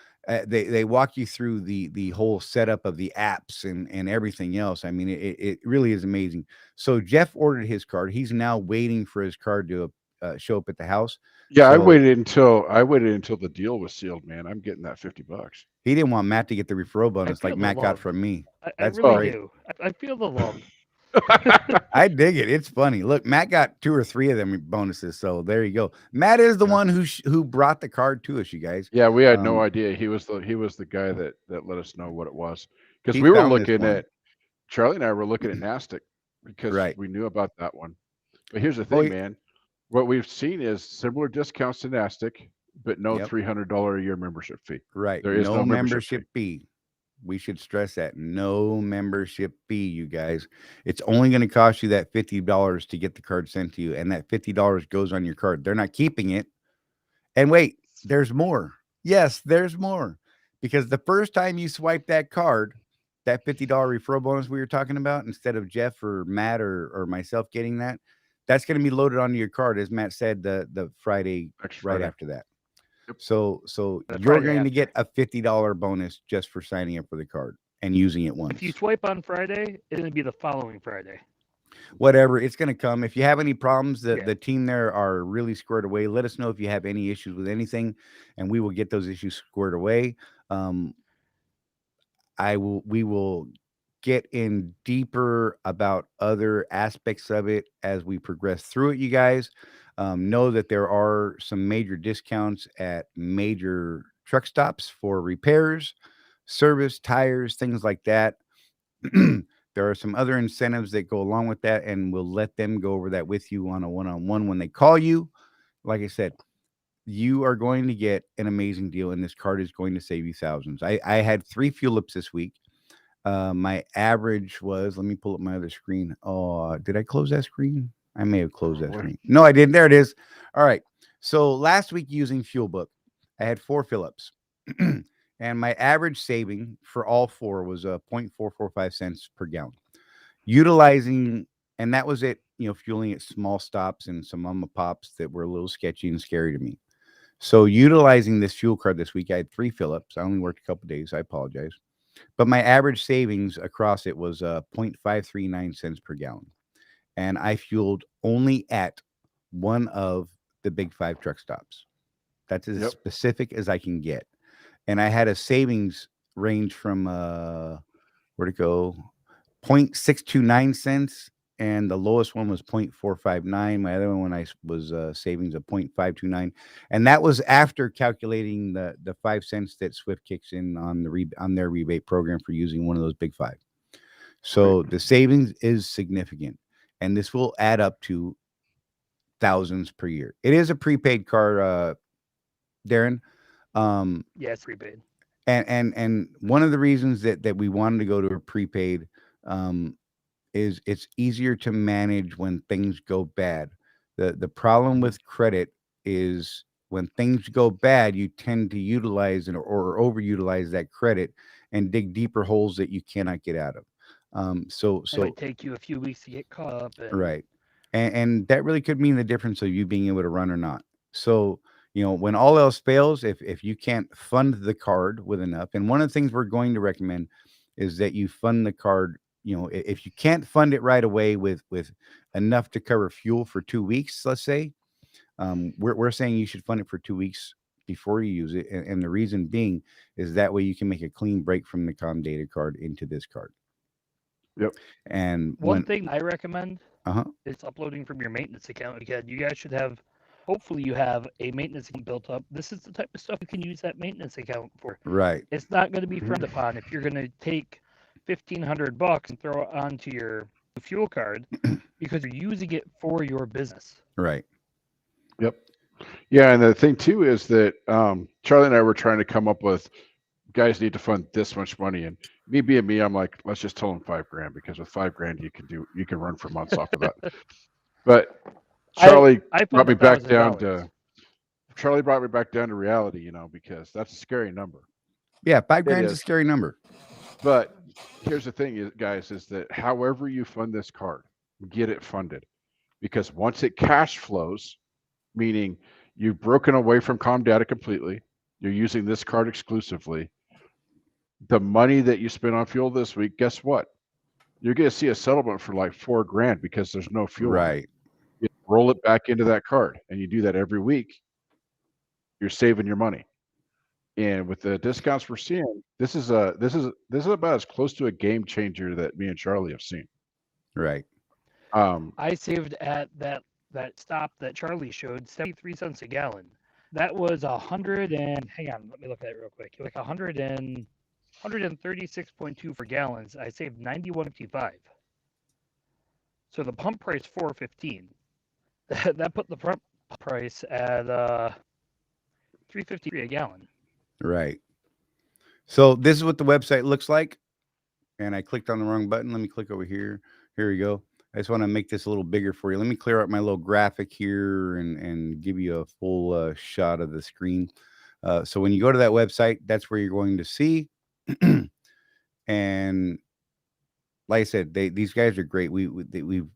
They walk you through the whole setup of the apps and everything else. I mean, it really is amazing. So Jeff ordered his card. He's now waiting for his card to show up at the house. Yeah, I waited until the deal was sealed, man. I'm getting that $50. He didn't want Matt to get the referral bonus like Matt got from me. That's really do. I feel the love. I dig it. It's funny. Look, Matt got 2 or 3 of them bonuses. So there you go. Matt is the one who brought the card to us, you guys. Yeah, we had no idea. He was the guy that let us know what it was. Because we were looking at Charlie and I were looking at NASDAQ because we knew about that one. But here's the thing, man. What we've seen is similar discounts to NASDAQ, but no $300 a year membership fee. Right. There is no membership fee. We should stress that. No membership fee, you guys. It's only going to cost you that $50 to get the card sent to you. And that $50 goes on your card. They're not keeping it. And wait, there's more. Yes, there's more. Because the first time you swipe that card, that $50 referral bonus we were talking about, instead of Jeff or Matt or myself getting that, that's going to be loaded onto your card, as Matt said, the Friday right after that. Yep. So The you're Friday going to after. get a $50 bonus just for signing up for the card and using it once. If you swipe on Friday, it's going to be the following Friday. Whatever, it's going to come. If you have any problems, the Yeah. team there are really squared away. Let us know if you have any issues with anything, and we will get those issues squared away. We will get in deeper about other aspects of it as we progress through it. You guys know that there are some major discounts at major truck stops for repairs, service, tires, things like that. There are some other incentives that go along with that, and we'll let them go over that with you on a one-on-one when they call you. Like I said, you are going to get an amazing deal, and this card is going to save you thousands. I had 3 fuel ups this week. My average was, let me pull up my other screen. Oh, did I close that screen? I may have closed that screen. No, I didn't. There it is. All right. So last week using FuelBook, I had 4 fill-ups. And my average saving for all 4 was 0.445 cents per gallon. Utilizing, and that was it, fueling at small stops and some mom and pops that were a little sketchy and scary to me. So utilizing this fuel card this week, I had 3 fill-ups. I only worked a couple days. I apologize. But my average savings across it was 0.539 cents per gallon. And I fueled only at one of the big 5 truck stops. That's as specific as I can get. And I had a savings range from, where'd it go? 0.629 cents. And the lowest one was 0.459. My other one was savings of 0.529. And that was after calculating the 5 cents that Swift kicks in on their rebate program for using one of those big 5. So the savings is significant. And this will add up to thousands per year. It is a prepaid card, Darren. Yeah, it's prepaid. And one of the reasons that we wanted to go to a prepaid is it's easier to manage when things go bad. The problem with credit is when things go bad, you tend to utilize or overutilize that credit and dig deeper holes that you cannot get out of. So it might take you a few weeks to get caught up. Right. And that really could mean the difference of you being able to run or not. So, when all else fails, if you can't fund the card with enough, and one of the things we're going to recommend is that you fund the card. If you can't fund it right away with enough to cover fuel for 2 weeks, let's say, we're saying you should fund it for 2 weeks before you use it. And the reason being is that way you can make a clean break from the Comdata card into this card. Yep. And one thing I recommend Uh-huh. is uploading from your maintenance account, because you guys should have, hopefully you have a maintenance account built up. This is the type of stuff you can use that maintenance account for. Right. It's not going to be frowned upon if you're going to take $1,500 and throw it onto your fuel card because you're using it for your business. Right. Yep. Yeah, and the thing too is that Charlie and I were trying to come up with, guys need to fund this much money, and me being me, I'm like, let's just tell them $5,000, because with $5,000 you can run for months off of that. But Charlie brought me back down to reality, because that's a scary number. Yeah, $5,000 is a scary number. But here's the thing, guys, is that however you fund this card, get it funded, because once it cash flows, meaning you've broken away from Comdata completely, you're using this card exclusively, the money that you spent on fuel this week, guess what? You're going to see a settlement for like $4,000 because there's no fuel. Right. You roll it back into that card, and you do that every week. You're saving your money. And with the discounts we're seeing, this is about as close to a game changer that me and Charlie have seen. Right. I saved at that stop that Charlie showed 73 cents a gallon. That was 100 and hang on, let me look at it real quick. Like 136.2 for gallons. I saved 91.55. So the pump price $4.15. That put the pump price at $3.53 a gallon. Right. So this is what the website looks like. And I clicked on the wrong button. Let me click over here. Here we go. I just want to make this a little bigger for you. Let me clear up my little graphic here and give you a full shot of the screen. So when you go to that website, that's where you're going to see. And like I said, these guys are great. We've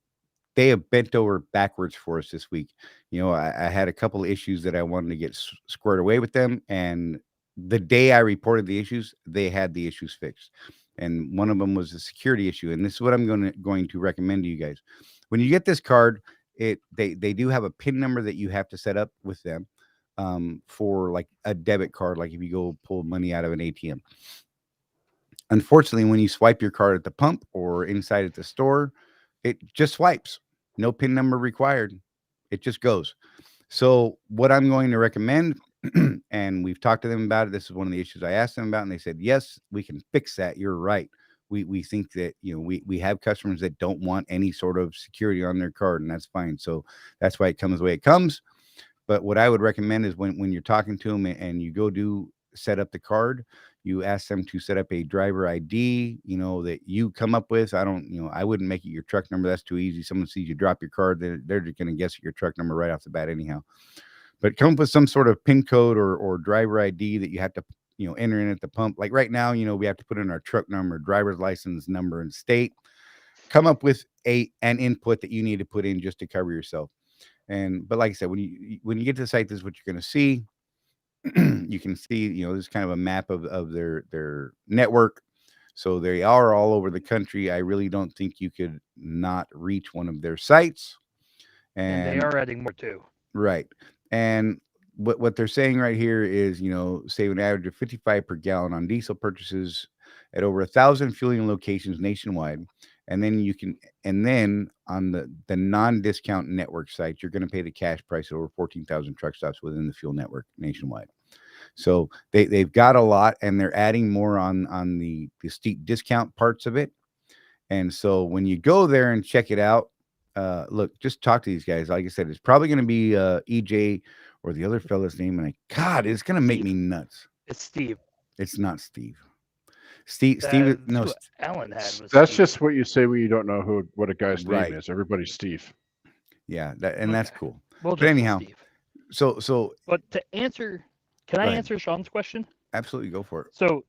they have bent over backwards for us this week. You know, I had a couple of issues that I wanted to get squared away with them, and the day I reported the issues, they had the issues fixed. And one of them was a security issue. And this is what I'm going to recommend to you guys. When you get this card, they do have a PIN number that you have to set up with them for like a debit card, like if you go pull money out of an ATM. Unfortunately, when you swipe your card at the pump or inside at the store, it just swipes. No PIN number required. It just goes. So what I'm going to recommend, and we've talked to them about it. This is one of the issues I asked them about, and they said, yes, we can fix that. You're right. We think that, you know, we have customers that don't want any sort of security on their card, and that's fine. So that's why it comes the way it comes. But what I would recommend is when you're talking to them and you go set up the card, you ask them to set up a driver ID, you know, that you come up with. I wouldn't make it your truck number. That's too easy. Someone sees you drop your card, they're just going to guess your truck number right off the bat anyhow. But come up with some sort of PIN code or driver ID that you have to, you know, enter in at the pump. Like right now, you know, we have to put in our truck number, driver's license number, and state. Come up with an input that you need to put in just to cover yourself. But like I said, when you get to the site, this is what you're going to see. You can see, you know, this is kind of a map of their network. So they are all over the country. I really don't think you could not reach one of their sites. And they are adding more too. Right. And what they're saying right here is, you know, save an average of 55 per gallon on diesel purchases at over 1,000 fueling locations nationwide. And then on the non-discount network sites, you're going to pay the cash price at over 14,000 truck stops within the fuel network nationwide. So they've got a lot, and they're adding more on the steep discount parts of it. And so when you go there and check it out, look, just talk to these guys. Like I said, it's probably going to be EJ or the other fella's name. And it's going to make me nuts. It's Steve. It's not Steve. Steve, no. Alan had was That's Steve. just what you say when you don't know what a guy's name is. Everybody's Steve. Yeah, that's cool. Well, but anyhow, Steve. So. But to answer, can I answer Sean's question? Absolutely, go for it. So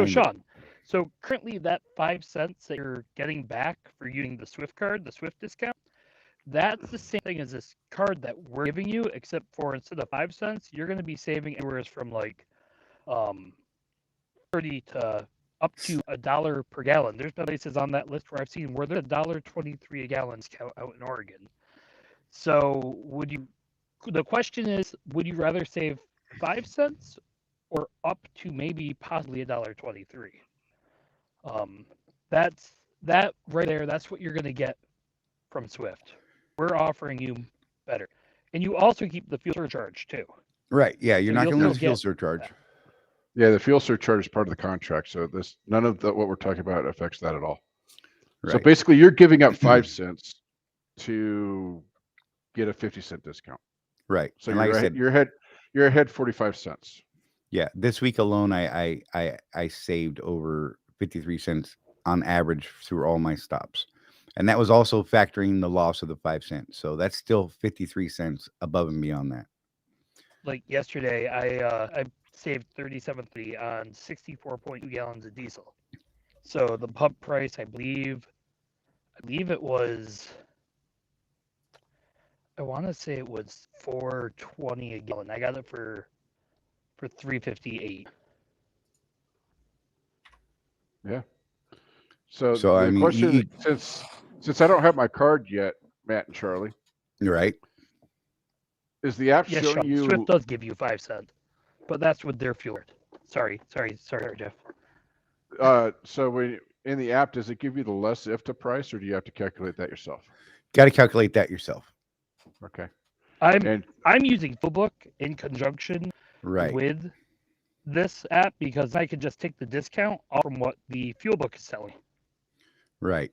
Sean, so currently that 5 cents that you're getting back for using the Swift card, the Swift discount, that's the same thing as this card that we're giving you, except for instead of 5 cents, you're going to be saving anywhere from like 30 to up to $1 per gallon. There's places on that list where I've seen where there's $1.23 a gallon discount out in Oregon. So the question is, would you rather save 5 cents or up to maybe possibly $1.23? That's that right there. That's what you're going to get from Swift. We're offering you better, and you also keep the fuel surcharge too. Right? Yeah, you're not going to lose fuel get surcharge. that. Yeah, the fuel surcharge is part of the contract, so none of what we're talking about affects that at all. Right. So basically, you're giving up 5 cents to get a 50-cent discount. Right. So and like I said, you're ahead 45 cents. Yeah, this week alone, I saved over 53 cents on average through all my stops, and that was also factoring the loss of the 5 cents. So that's still 53 cents above and beyond that. Like yesterday, I saved 37.3 on 64.2 gallons of diesel. So the pump price, I believe it was, I want to say it was $4.20 a gallon. I got it for $3.58. Yeah. So I the mean, question, since I don't have my card yet, Matt and Charlie, right? is the app Yes, showing Sean, you? Swift does give you 5 cents, but that's with their fuel. Sorry, Jeff. So when in the app, does it give you the less IFTA price, or do you have to calculate that yourself? Got to calculate that yourself. Okay. I'm using Fuelbook in conjunction Right. with this app because I could just take the discount off from what the Fuelbook is selling. Right.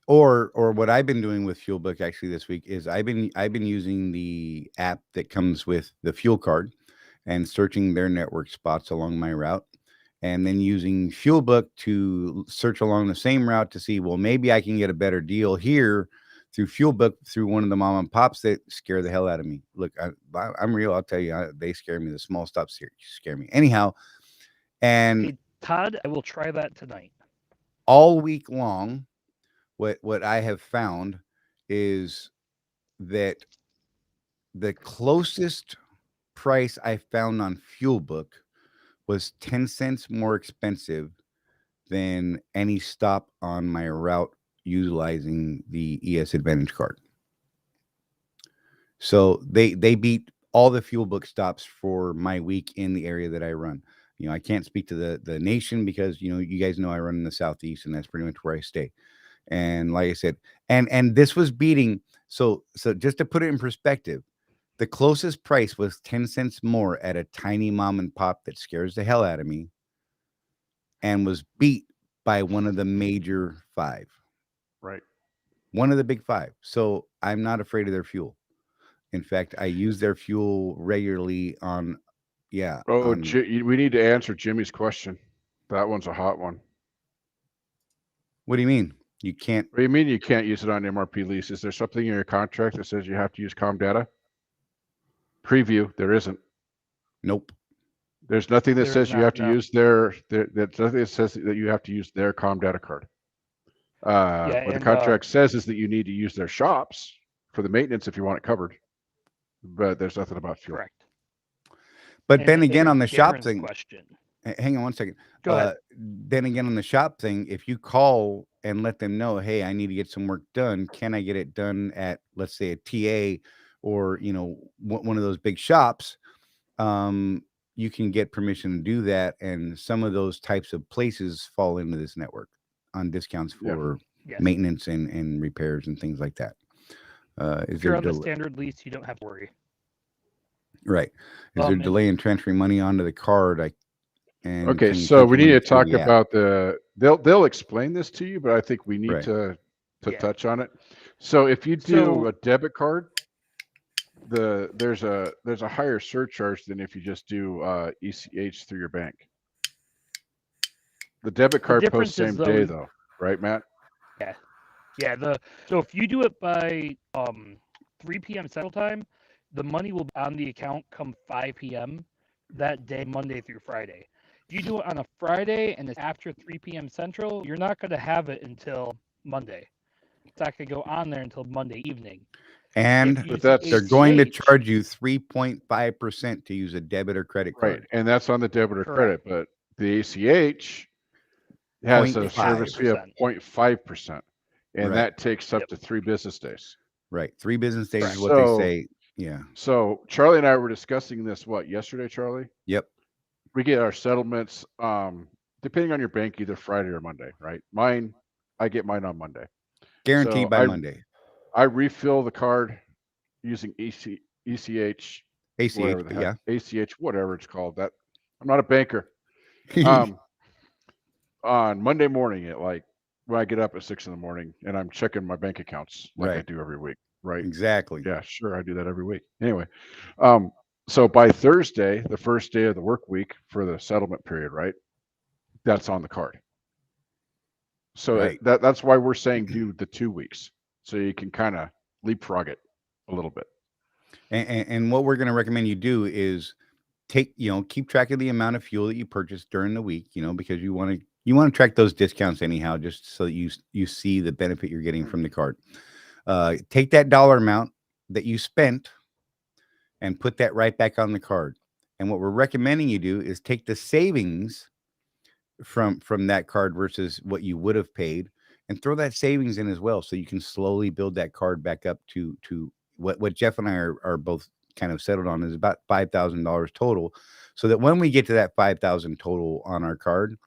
Or what I've been doing with Fuelbook actually this week is I've been using the app that comes with the fuel card and searching their network spots along my route, and then using Fuelbook to search along the same route to see, well, maybe I can get a better deal here through Fuelbook through one of the mom and pops that scare the hell out of me. Look, I'm real. I'll tell you, they scare me. The small stops here scare me. Anyhow, and Hey, Todd, I will try that tonight. All week long, what I have found is that the closest price I found on FuelBook was 10 cents more expensive than any stop on my route utilizing the ES Advantage card. So they beat all the FuelBook stops for my week in the area that I run. I can't speak to the nation because you guys know I run in the Southeast, and that's pretty much where I stay. And like I said, and this was beating. So just to put it in perspective, the closest price was 10 cents more at a tiny mom and pop that scares the hell out of me, and was beat by one of the major 5. Right. One of the big 5. So I'm not afraid of their fuel. In fact, I use their fuel regularly on, Oh, we need to answer Jimmy's question. That one's a hot one. What do you mean? You can't? What do you mean you can't use it on MRP lease? Is there something in your contract that says you have to use com data? Preview, there isn't. Nope. There's nothing that says you have to use there's nothing that says that you have to use their com data card. What the contract says is that you need to use their shops for the maintenance if you want it covered. But there's nothing about fuel. Correct. But then again, on the shop thing, question. Hang on one second. Go ahead. Then again, on the shop thing, if you call and let them know, hey, I need to get some work done. Can I get it done at, let's say, a TA or one of those big shops? You can get permission to do that, and some of those types of places fall into this network on discounts for maintenance and repairs and things like that. If you're on the standard lease, you don't have to worry. Right. Is there delay in transferring money onto the card? Okay, so we need to talk about they'll explain this to you, but I think we need to touch on it. So if you do a debit card, there's a higher surcharge than if you just do ECH through your bank. The debit card posts same day though, right, Matt? Yeah. So if you do it by 3 p.m. Central Time, the money will be on the account come 5 p.m. that day, Monday through Friday. If you do it on a Friday and it's after 3 p.m. Central, you're not going to have it until Monday. It's not going to go on there until Monday evening. And they're going to charge you 3.5% to use a debit or credit card. Right, and that's on the debit or credit, but the ACH has a service fee of 0.5%, and that takes up to 3 business days. Right, 3 business days is what they say. Yeah. So Charlie and I were discussing this, yesterday, Charlie? Yep. We get our settlements, depending on your bank, either Friday or Monday, right? I get mine on Monday. Guaranteed by Monday. I refill the card using ACH, whatever it's called. That I'm not a banker. On Monday morning when I get up at 6 a.m. and I'm checking my bank accounts I do every week. Right. Exactly. Yeah, sure. I do that every week. Anyway, so by Thursday, the first day of the work week for the settlement period, right? That's on the card. So that's why we're saying do the 2 weeks, so you can kind of leapfrog it a little bit. And what we're going to recommend you do is keep track of the amount of fuel that you purchase during the week, because you want to track those discounts anyhow, just so that you see the benefit you're getting from the card. Take that dollar amount that you spent and put that right back on the card. And what we're recommending you do is take the savings from that card versus what you would have paid and throw that savings in as well. So you can slowly build that card back up to what Jeff and I are both kind of settled on is about $5,000 total. So that when we get to that 5,000 total on our card,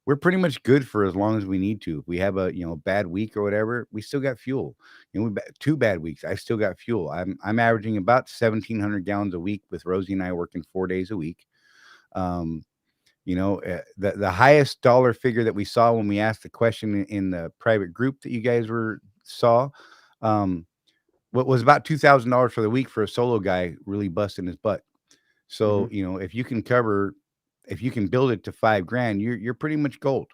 we're pretty much good for as long as we need to. If we have a bad week or whatever, we still got fuel. 2 bad weeks, I still got fuel. I'm averaging about 1,700 gallons a week with Rosie and I working 4 days a week. The highest dollar figure that we saw when we asked the question in the private group that you guys saw, what was about $2,000 for the week for a solo guy really busting his butt. So if you can build it to $5,000, you're pretty much gold.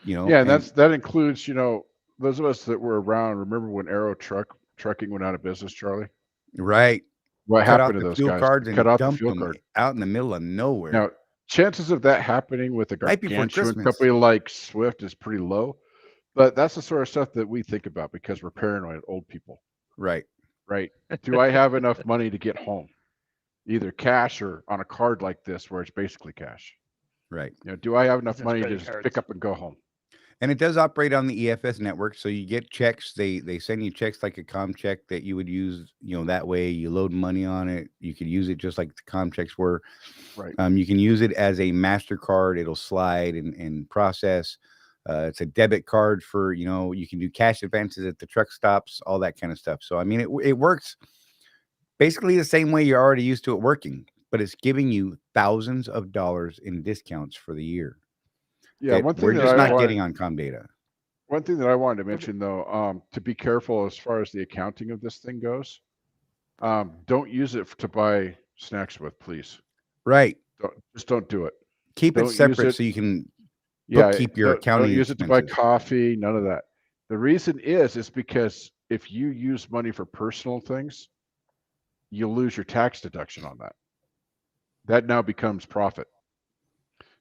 Yeah, and that includes those of us that were around. Remember when Aero Trucking went out of business, Charlie? Right. What happened to those fuel guys? Cards Cut and off the dumped fuel them card out in the middle of nowhere. Now, chances of that happening with a gargantuan company like Swift is pretty low, but that's the sort of stuff that we think about because we're paranoid old people. Right. right? Do I have enough money to get home? Either cash or on a card like this where it's basically cash. Right. You know, do I have enough Business money to credit just cards. pick up and go home? And it does operate on the EFS network, so you get checks. They send you checks like a com check that you would use. You know, that way you load money on it. You could use it just like the com checks were. Right. You can use it as a MasterCard. It'll slide and process. It's a debit card for, you know, you can do cash advances at the truck stops, all that kind of stuff. So I mean, it works basically the same way you're already used to it working, but it's giving you thousands of dollars in discounts for the year. Yeah, That we're just not getting on ComData. One thing that I wanted to mention though, to be careful as far as the accounting of this thing goes, don't use it to buy snacks with, please. Right. Just don't do it. Keep it separate so you can keep your accounting. Don't use it to buy coffee, none of that. The reason is because if you use money for personal things, you'll lose your tax deduction on that. That now becomes profit.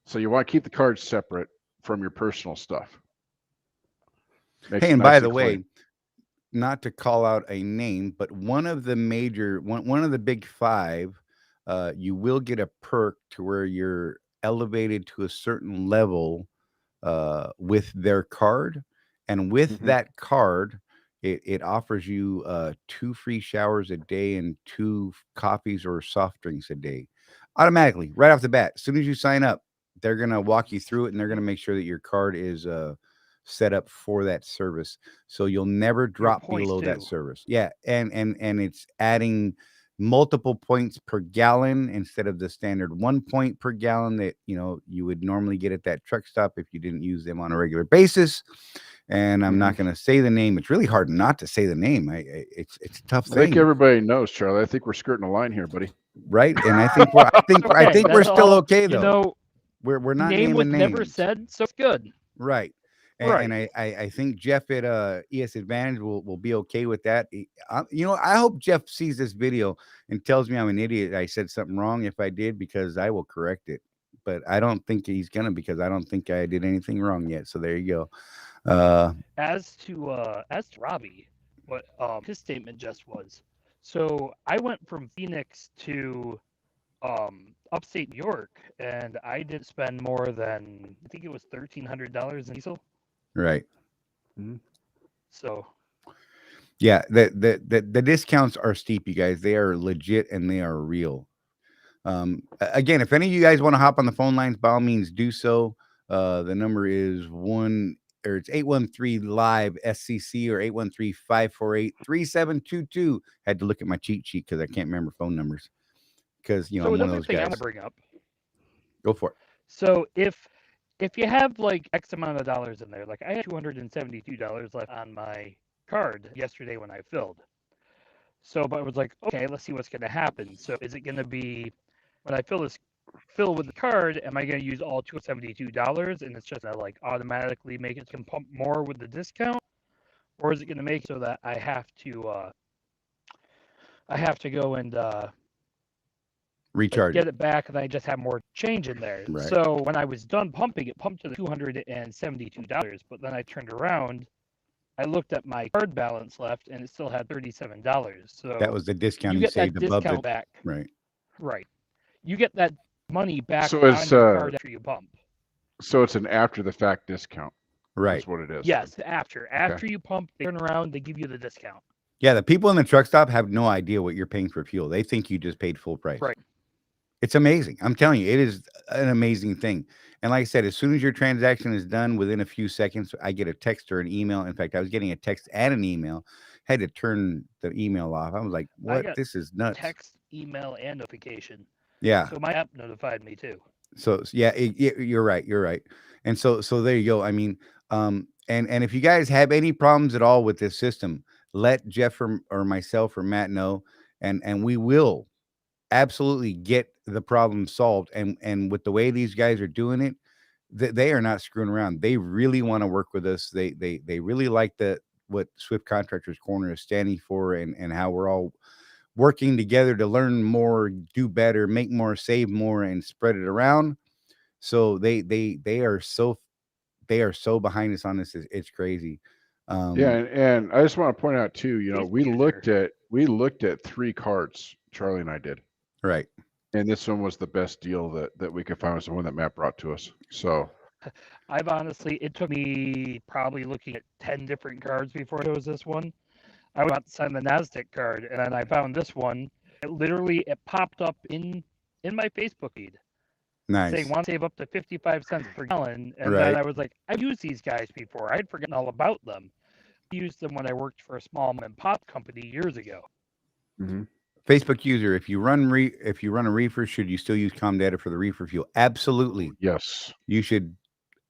So you want to keep the cards separate from your personal stuff. Hey, and by the way, not to call out a name, but one of the major one of the big five, you will get a perk to where you're elevated to a certain level with their card, and with that card, it offers you 2 free showers a day and 2 coffees or soft drinks a day, automatically, right off the bat. As soon as you sign up, they're gonna walk you through it, and they're gonna make sure that your card is set up for that service, so you'll never drop below that service. Yeah, and it's adding multiple points per gallon instead of the standard 1 point per gallon that you would normally get at that truck stop if you didn't use them on a regular basis. And I'm not going to say the name. It's really hard not to say the name. It's a tough thing. I think everybody knows, Charlie. I think we're skirting a line here, buddy. Right, and I think we're still okay though. You know, we're not name naming was names. never said, so it's good. Right. And I think Jeff at ES Advantage will be okay with that. I hope Jeff sees this video and tells me I'm an idiot. I said something wrong if I did, because I will correct it. But I don't think he's gonna, because I don't think I did anything wrong yet. So there you go. As to Robbie, what his statement just was. So I went from Phoenix to upstate New York, and I didn't spend more than, I think it was $1,300 in diesel. Right. So yeah, the discounts are steep, you guys. They are legit and they are real. Again, if any of you guys want to hop on the phone lines, by all means do so. The number is 813 live SCC or 813-548-3722. Had to look at my cheat sheet because I can't remember phone numbers, because I'm one of those guys. I want to bring up. Go for it. So if you have like X amount of dollars in there, like I had $272 left on my card yesterday when I filled. So, but I was like, okay, let's see what's going to happen. So is it going to be, when I fill with the card, am I going to use all $272 and it's just going to like automatically make it pump more with the discount? Or is it going to make it so that I have to go and recharge, get it back, and I just have more change in there. Right. So when I was done pumping, it pumped to the $272, but then I turned around, I looked at my card balance left, and it still had $37. So that was the discount you you get that saved above discount it. back. Right. You get that money back So on it's, your card after you pump. So it's an after the fact discount. Right. That's what it is. Yes, after you pump, they turn around, they give you the discount. Yeah, the people in the truck stop have no idea what you're paying for fuel. They think you just paid full price. Right. It's amazing. I'm telling you, it is an amazing thing. And like I said, as soon as your transaction is done, within a few seconds, I get a text or an email. In fact, I was getting a text and an email. Had to turn the email off. I was like, what? This is nuts. Text, email, and notification. Yeah. So my app notified me too. So yeah, you're right. You're right. And so there you go. I mean, and if you guys have any problems at all with this system, let Jeff or myself or Matt know, and we will absolutely get the problem solved. And with the way these guys are doing it, they are not screwing around. They really want to work with us. They really like what Swift Contractors Corner is standing for, and how we're all working together to learn more, do better, make more, save more, and spread it around. So they are so behind us on this. It's crazy. Yeah, and I just want to point out too, we looked at we looked at 3 cards, Charlie and I did. Right. And this one was the best deal that we could find, was the one that Matt brought to us. So I've honestly, it took me probably looking at 10 different cards before I chose this one. I was about to sign the NASDAQ card, and then I found this one. It popped up in my Facebook feed saying Nice. want to save up to 55 cents per gallon. And Right. then I was like, I've used these guys before. I'd forgotten all about them. I used them when I worked for a small mom and pop company years ago. Facebook user, if you run a reefer, should you still use com data for the reefer fuel? Absolutely. yes. You should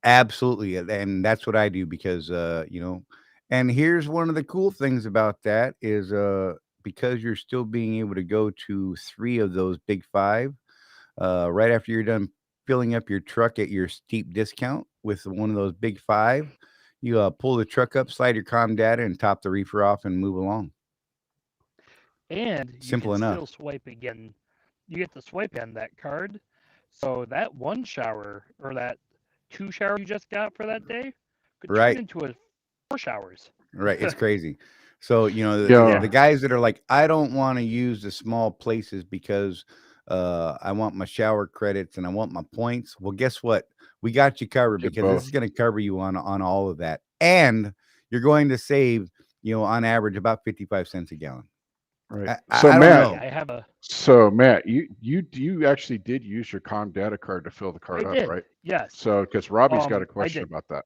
absolutely, and that's what I do because and here's one of the cool things about that is because you're still being able to go to 3 of those big 5 right after you're done filling up your truck at your steep discount with one of those big 5, you pull the truck up, slide your com data, and top the reefer off and move along. And you Simple can enough. still swipe again. You get to swipe on that card. So that 1 shower or that 2 showers you just got for that day could Right. turn into 4 showers. Right. It's crazy. So, Yeah. the guys that are like, I don't want to use the small places because I want my shower credits and I want my points. Well, guess what? We got you covered Get because this both. is going to cover you on all of that. And you're going to save, on average about 55 cents a gallon. Right. I So don't Matt, know. I have a so Matt, you actually did use your com data card to fill the card I up, did. right? Yes. So because Robbie's got a I question did. about that.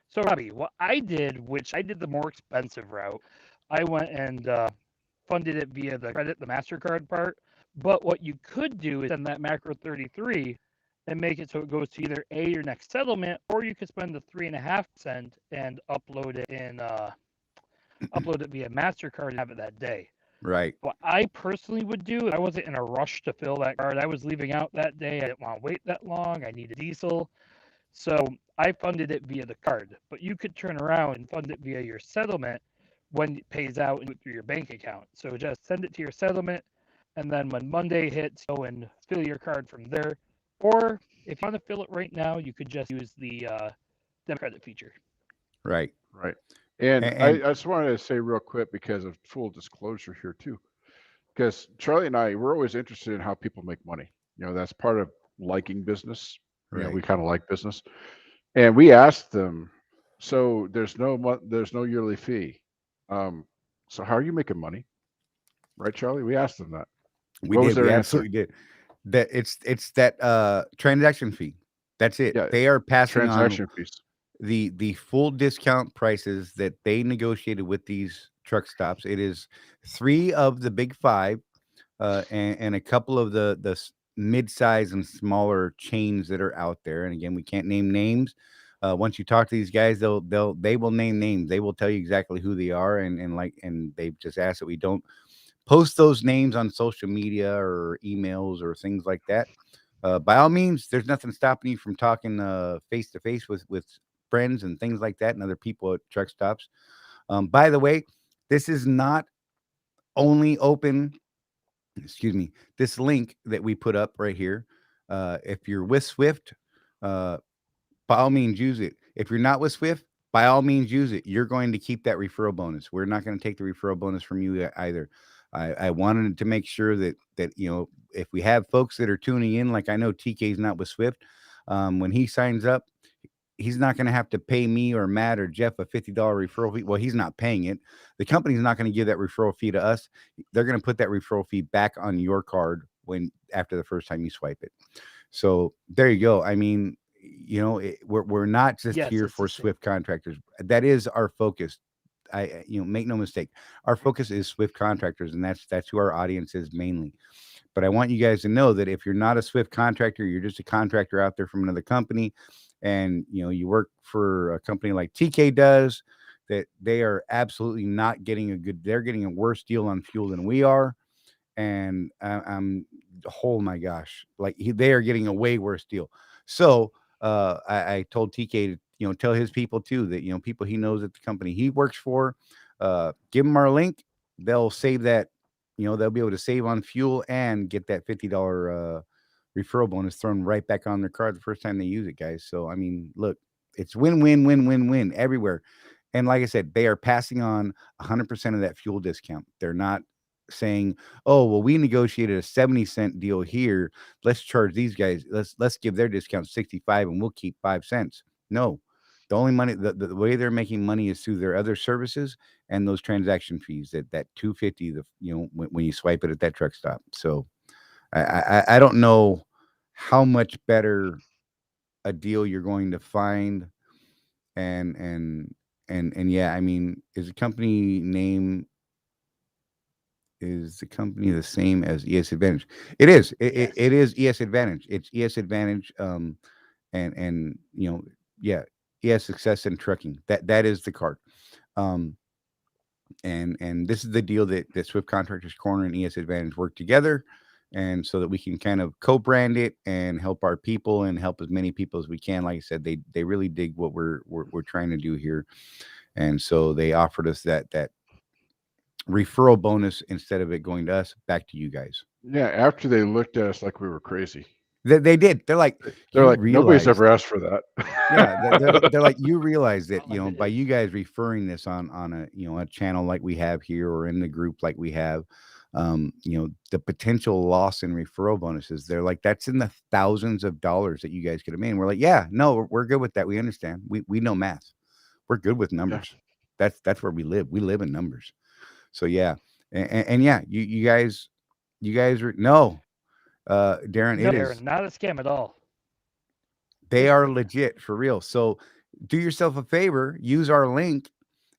So Robbie, what I did, which I did the more expensive route, I went and funded it via the MasterCard part. But what you could do is send that macro 33 and make it so it goes to either A, your next settlement, or you could spend the 3.5% and upload it via MasterCard and have it that day. Right. What I personally would do, I wasn't in a rush to fill that card. I was leaving out that day. I didn't want to wait that long. I needed diesel. So I funded it via the card. But you could turn around and fund it via your settlement when it pays out and do it through your bank account. So just send it to your settlement, and then when Monday hits, go and fill your card from there. Or if you want to fill it right now, you could just use the debit credit feature. Right. Right. And And- I just wanted to say real quick, because of full disclosure here too, because Charlie and I, we're always interested in how people make money. That's part of liking business. Right. We kind of like business, and we asked them, so there's no yearly fee. So how are you making money? Right, Charlie? We asked them that. We What was did. We their answer? absolutely did. That it's that transaction fee. That's it. Yeah, They are passing transaction fees. on the full discount prices that they negotiated with these truck stops. It is 3 of the big 5 and a couple of the mid-size and smaller chains that are out there. And again, we can't name names. Once you talk to these guys, they will name names. They will tell you exactly who they are, and they've just asked that we don't post those names on social media or emails or things like that. By all means, there's nothing stopping you from talking face to face with friends and things like that and other people at truck stops. By the way, this is not only open. Excuse me. This link that we put up right here. If you're with Swift, by all means use it. If you're not with Swift, by all means use it. You're going to keep that referral bonus. We're not going to take the referral bonus from you either. I wanted to make sure that if we have folks that are tuning in, like I know TK's not with Swift, when he signs up, he's not going to have to pay me or Matt or Jeff a $50 referral fee. Well, he's not paying it. The company's not going to give that referral fee to us. They're going to put that referral fee back on your card after the first time you swipe it. So there you go. I mean, we're not just here for Swift Contractors. That is our focus. Make no mistake. Our focus is Swift Contractors, and that's who our audience is mainly. But I want you guys to know that if you're not a Swift contractor, you're just a contractor out there from another company, and you work for a company like TK does, that they are absolutely not getting they're getting a worse deal on fuel than we are. And oh my gosh, they are getting a way worse deal. So I told TK to tell his people too that people he knows at the company he works for, give them our link. They'll save that. They'll be able to save on fuel and get that $50 referral bonus thrown right back on their card the first time they use it, guys. So I mean, look, it's win-win-win-win-win everywhere. And like I said, they are passing on 100% of that fuel discount. They're not saying, "Oh, well, we negotiated a 70-cent deal here. Let's charge these guys. Let's give their discount 65 and we'll keep 5 cents." No. The only money the way they're making money is through their other services and those transaction fees, that 250, when you swipe it at that truck stop. So I don't know how much better a deal you're going to find. And yeah, I mean, is the company the same as ES Advantage? It is. Yes. It is ES Advantage. It's ES Advantage. And yeah, ES Success and Trucking. That is the card. And this is the deal that Swift Contractors Corner and ES Advantage work together, and so that we can kind of co-brand it and help our people and help as many people as we can. Like I said, they really dig what we're trying to do here, and so they offered us that referral bonus instead of it going to us, back to you guys. Yeah, after they looked at us like we were crazy. They did. They're like, nobody's ever asked for that. Yeah, they're like, you realize that, by you guys referring this on a channel like we have here, or in the group like we have, the potential loss in referral bonuses, they're like, that's in the thousands of dollars that you guys could have made. And we're like, yeah, no, we're good with that. We understand. We know math. We're good with numbers. Yeah. That's where we live. We live in numbers. So yeah. And yeah, you guys are Darren, No, it is not a scam at all. They are legit, for real. So do yourself a favor, use our link,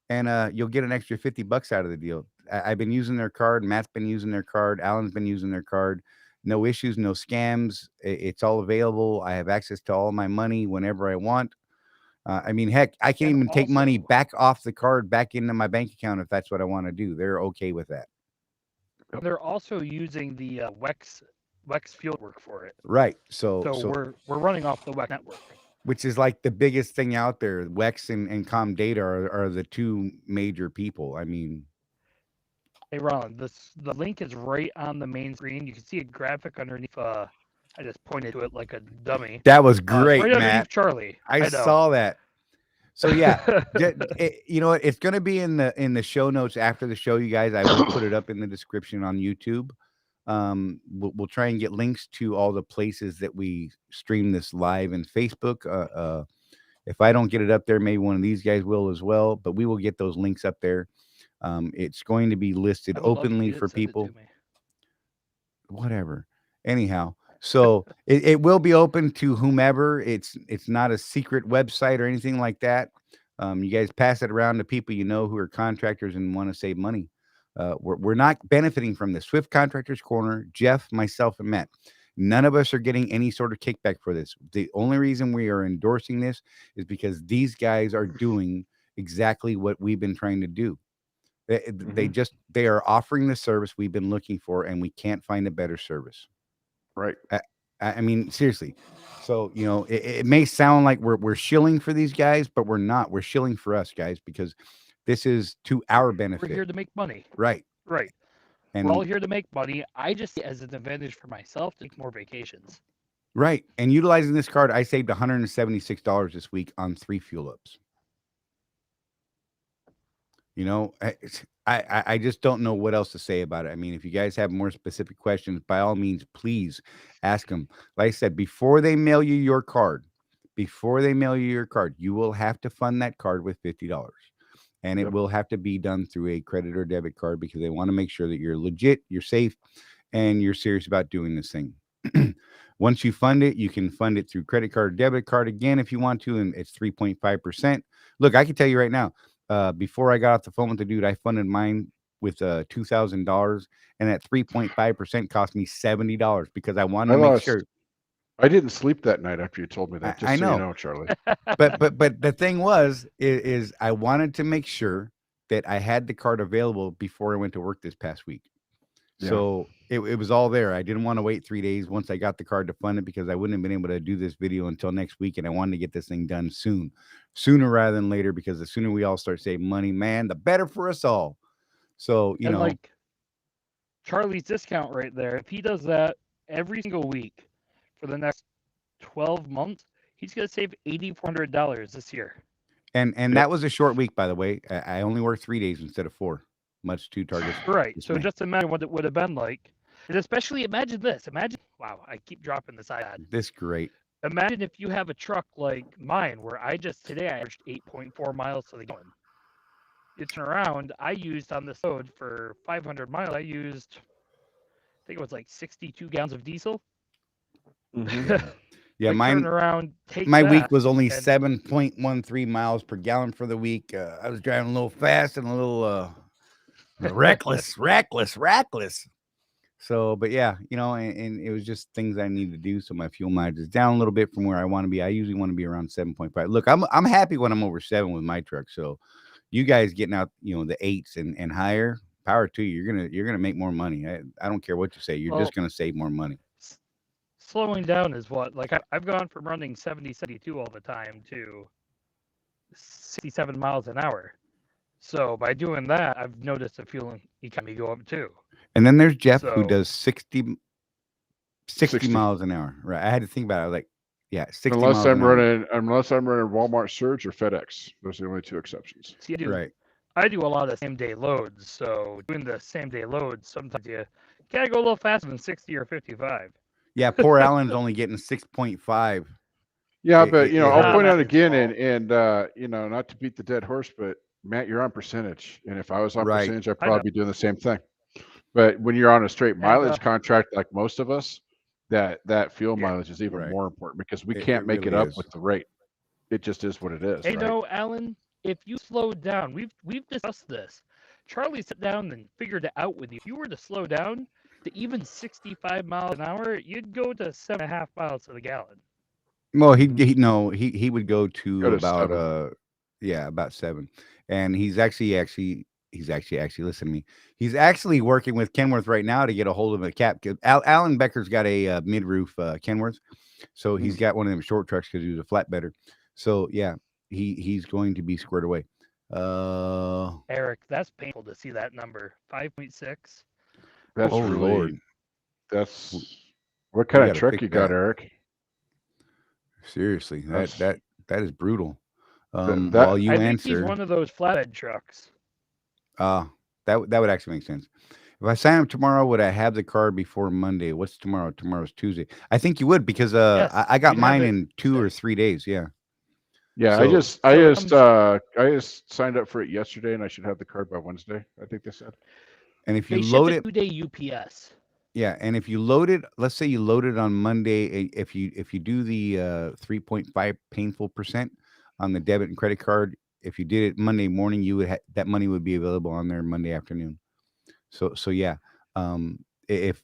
and you'll get an extra $50 out of the deal. I've been using their card. Matt's been using their card. Alan's been using their card. No issues, no scams. It's all available. I have access to all my money whenever I want. I mean, heck, I can even take money back off the card back into my bank account if that's what I want to do. They're okay with that. They're also using the WEX field work for it. Right. So we're running off the WEX network, which is like the biggest thing out there. WEX and ComData are the two major people. I mean, hey Ron, the link is right on the main screen. You can see a graphic underneath. I just pointed to it like a dummy. That was great, right Matt. Charlie. I saw that. So yeah, you know what? It's going to be in the show notes after the show, you guys. I will put it up in the description on YouTube. We'll try and get links to all the places that we stream this live in Facebook. If I don't get it up there, maybe one of these guys will as well, but we will get those links up there. It's going to be listed openly for people. Whatever. Anyhow, so it will be open to whomever. It's not a secret website or anything like that. You guys pass it around to people who are contractors and want to save money. We're not benefiting from this. Swift Contractors Corner, Jeff, myself, and Matt. None of us are getting any sort of kickback for this. The only reason we are endorsing this is because these guys are doing exactly what we've been trying to do. They are offering the service we've been looking for, and we can't find a better service. Right. I mean, seriously. So, it may sound like we're shilling for these guys, but we're not. We're shilling for us, guys, because this is to our benefit. We're here to make money. Right. And we're all here to make money. I just see it as an advantage for myself to take more vacations. Right. And utilizing this card, I saved $176 this week on 3 fuel ups. I just don't know what else to say about it. I mean, if you guys have more specific questions, by all means, please ask them. Like I said, before they mail you your card, you will have to fund that card with $50. And it will have to be done through a credit or debit card, because they want to make sure that you're legit, you're safe, and you're serious about doing this thing. Once you fund it, you can fund it through credit card or debit card again if you want to, and it's 3.5%. Look, I can tell you right now, before I got off the phone with the dude, I funded mine with $2,000, and that 3.5% cost me $70 because I wanted to make sure. I didn't sleep that night after you told me that. Just I know. So you know, Charlie. But the thing is I wanted to make sure that I had the card available before I went to work this past week. Yeah. So it was all there. I didn't want to wait 3 days once I got the card to fund it, because I wouldn't have been able to do this video until next week, and I wanted to get this thing done sooner rather than later, because the sooner we all start saving money, man, the better for us all. So like Charlie's discount right there, if he does that every single week for the next 12 months, he's going to save $8,400 this year. And Yep. that was a short week, by the way. I only worked 3 days instead of 4. Much to Target's Right. So dismay. just imagine what it would have been like. And especially imagine this. Imagine, wow, I keep dropping this iPad. This great. Imagine if you have a truck like mine, where today I averaged 8.4 miles to the gallon. You turn around, I used on this load for 500 miles, I used, I think it was like 62 gallons of diesel. Yeah, Quick mine. turnaround, take My that, week was only and 7.13 miles per gallon for the week. I was driving a little fast and a little reckless. So, but yeah, and it was just things I needed to do. So my fuel mileage is down a little bit from where I want to be. I usually want to be around 7.5. Look, I'm happy when I'm over 7 with my truck. So you guys getting out, the 8s and higher, power to you. You're gonna make more money. I don't care what you say. You're just gonna save more money. slowing down is what, like I've gone from running 70, 72 all the time to 67 miles an hour. So by doing that, I've noticed the fuel economy go up too. And then there's Jeff who So- does 60 miles an hour. Right. I had to think about it. I was like, yeah, 60 Unless miles I'm an hour. running Walmart Surge or FedEx. Those are the only 2 exceptions. See, Right. I do a lot of same day loads. So doing the same day loads, sometimes you gotta go a little faster than 60 or 55. Yeah, poor Alan's only getting 6.5. Yeah, It- but it- I'll point that out is again, small. and not to beat the dead horse, but Matt, you're on percentage, and if I was on Right. percentage, I'd I know. probably be doing the same thing. But when you're on a straight mileage uh, contract, like most of us, that fuel Yeah. mileage is even Right. more important because we It can't make it really up is. with the rate. It just is what it is, Hey, right? no, Alan, if you slowed down, we've discussed this. Charlie sat down and figured it out with you. If you were to slow down to even 65 miles an hour, you'd go to 7.5 miles to the gallon. Well, he would go to Go to about 7. about 7. And he's actually listen to me. He's actually working with Kenworth right now to get a hold of a cap. Alan Becker's got a mid-roof Kenworth. So he's got one of them short trucks because he was a flatbedder. So yeah, he's going to be squared away. Eric, that's painful to see that number. 5.6. That's Oh, really Lord. that's what kind of gotta truck fix you got, that. Eric? Seriously, That's- that is brutal. that- While you I think he's answer, one of those flathead trucks. that would actually make sense. If I sign up tomorrow, would I have the car before Monday? What's tomorrow? Tomorrow's Tuesday. I think you would because Yes, I got you'd have mine it in 2 or 3 days. Yeah. Yeah, So- I it just signed up for it yesterday, and I should have the card by Wednesday. I think they said. And if you They ship load a it, 2-day UPS. yeah, and if you load it, let's say you load it on Monday, if you do the 3.5 painful percent on the debit and credit card, if you did it Monday morning, you would that money would be available on there Monday afternoon. So yeah, if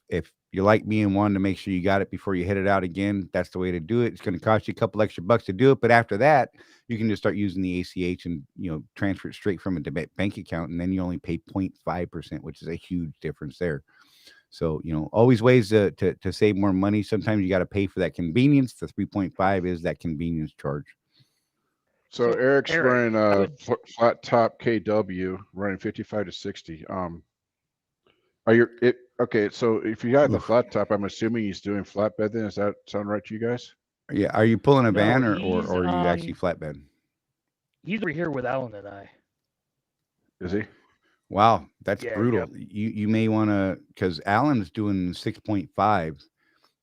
you like me and wanted to make sure you got it before you head it out again, that's the way to do it. It's going to cost you a couple extra bucks to do it, but after that, you can just start using the ACH and transfer it straight from a debit bank account, and then you only pay 0.5%, which is a huge difference there. So, always ways to save more money. Sometimes you got to pay for that convenience. The 3.5 is that convenience charge. So So, Eric's Eric, running I a would- flat top KW, running 55 to 60. Are you okay? So if you got the Oof. flat top, I'm assuming he's doing flatbed. Then does that sound right to you guys? Yeah. Are you pulling a No, van or he's are you actually on- flatbed? He's over here with Alan and I. Is he? Wow, that's Yeah, brutal. You may want to, because Alan's doing 6.5.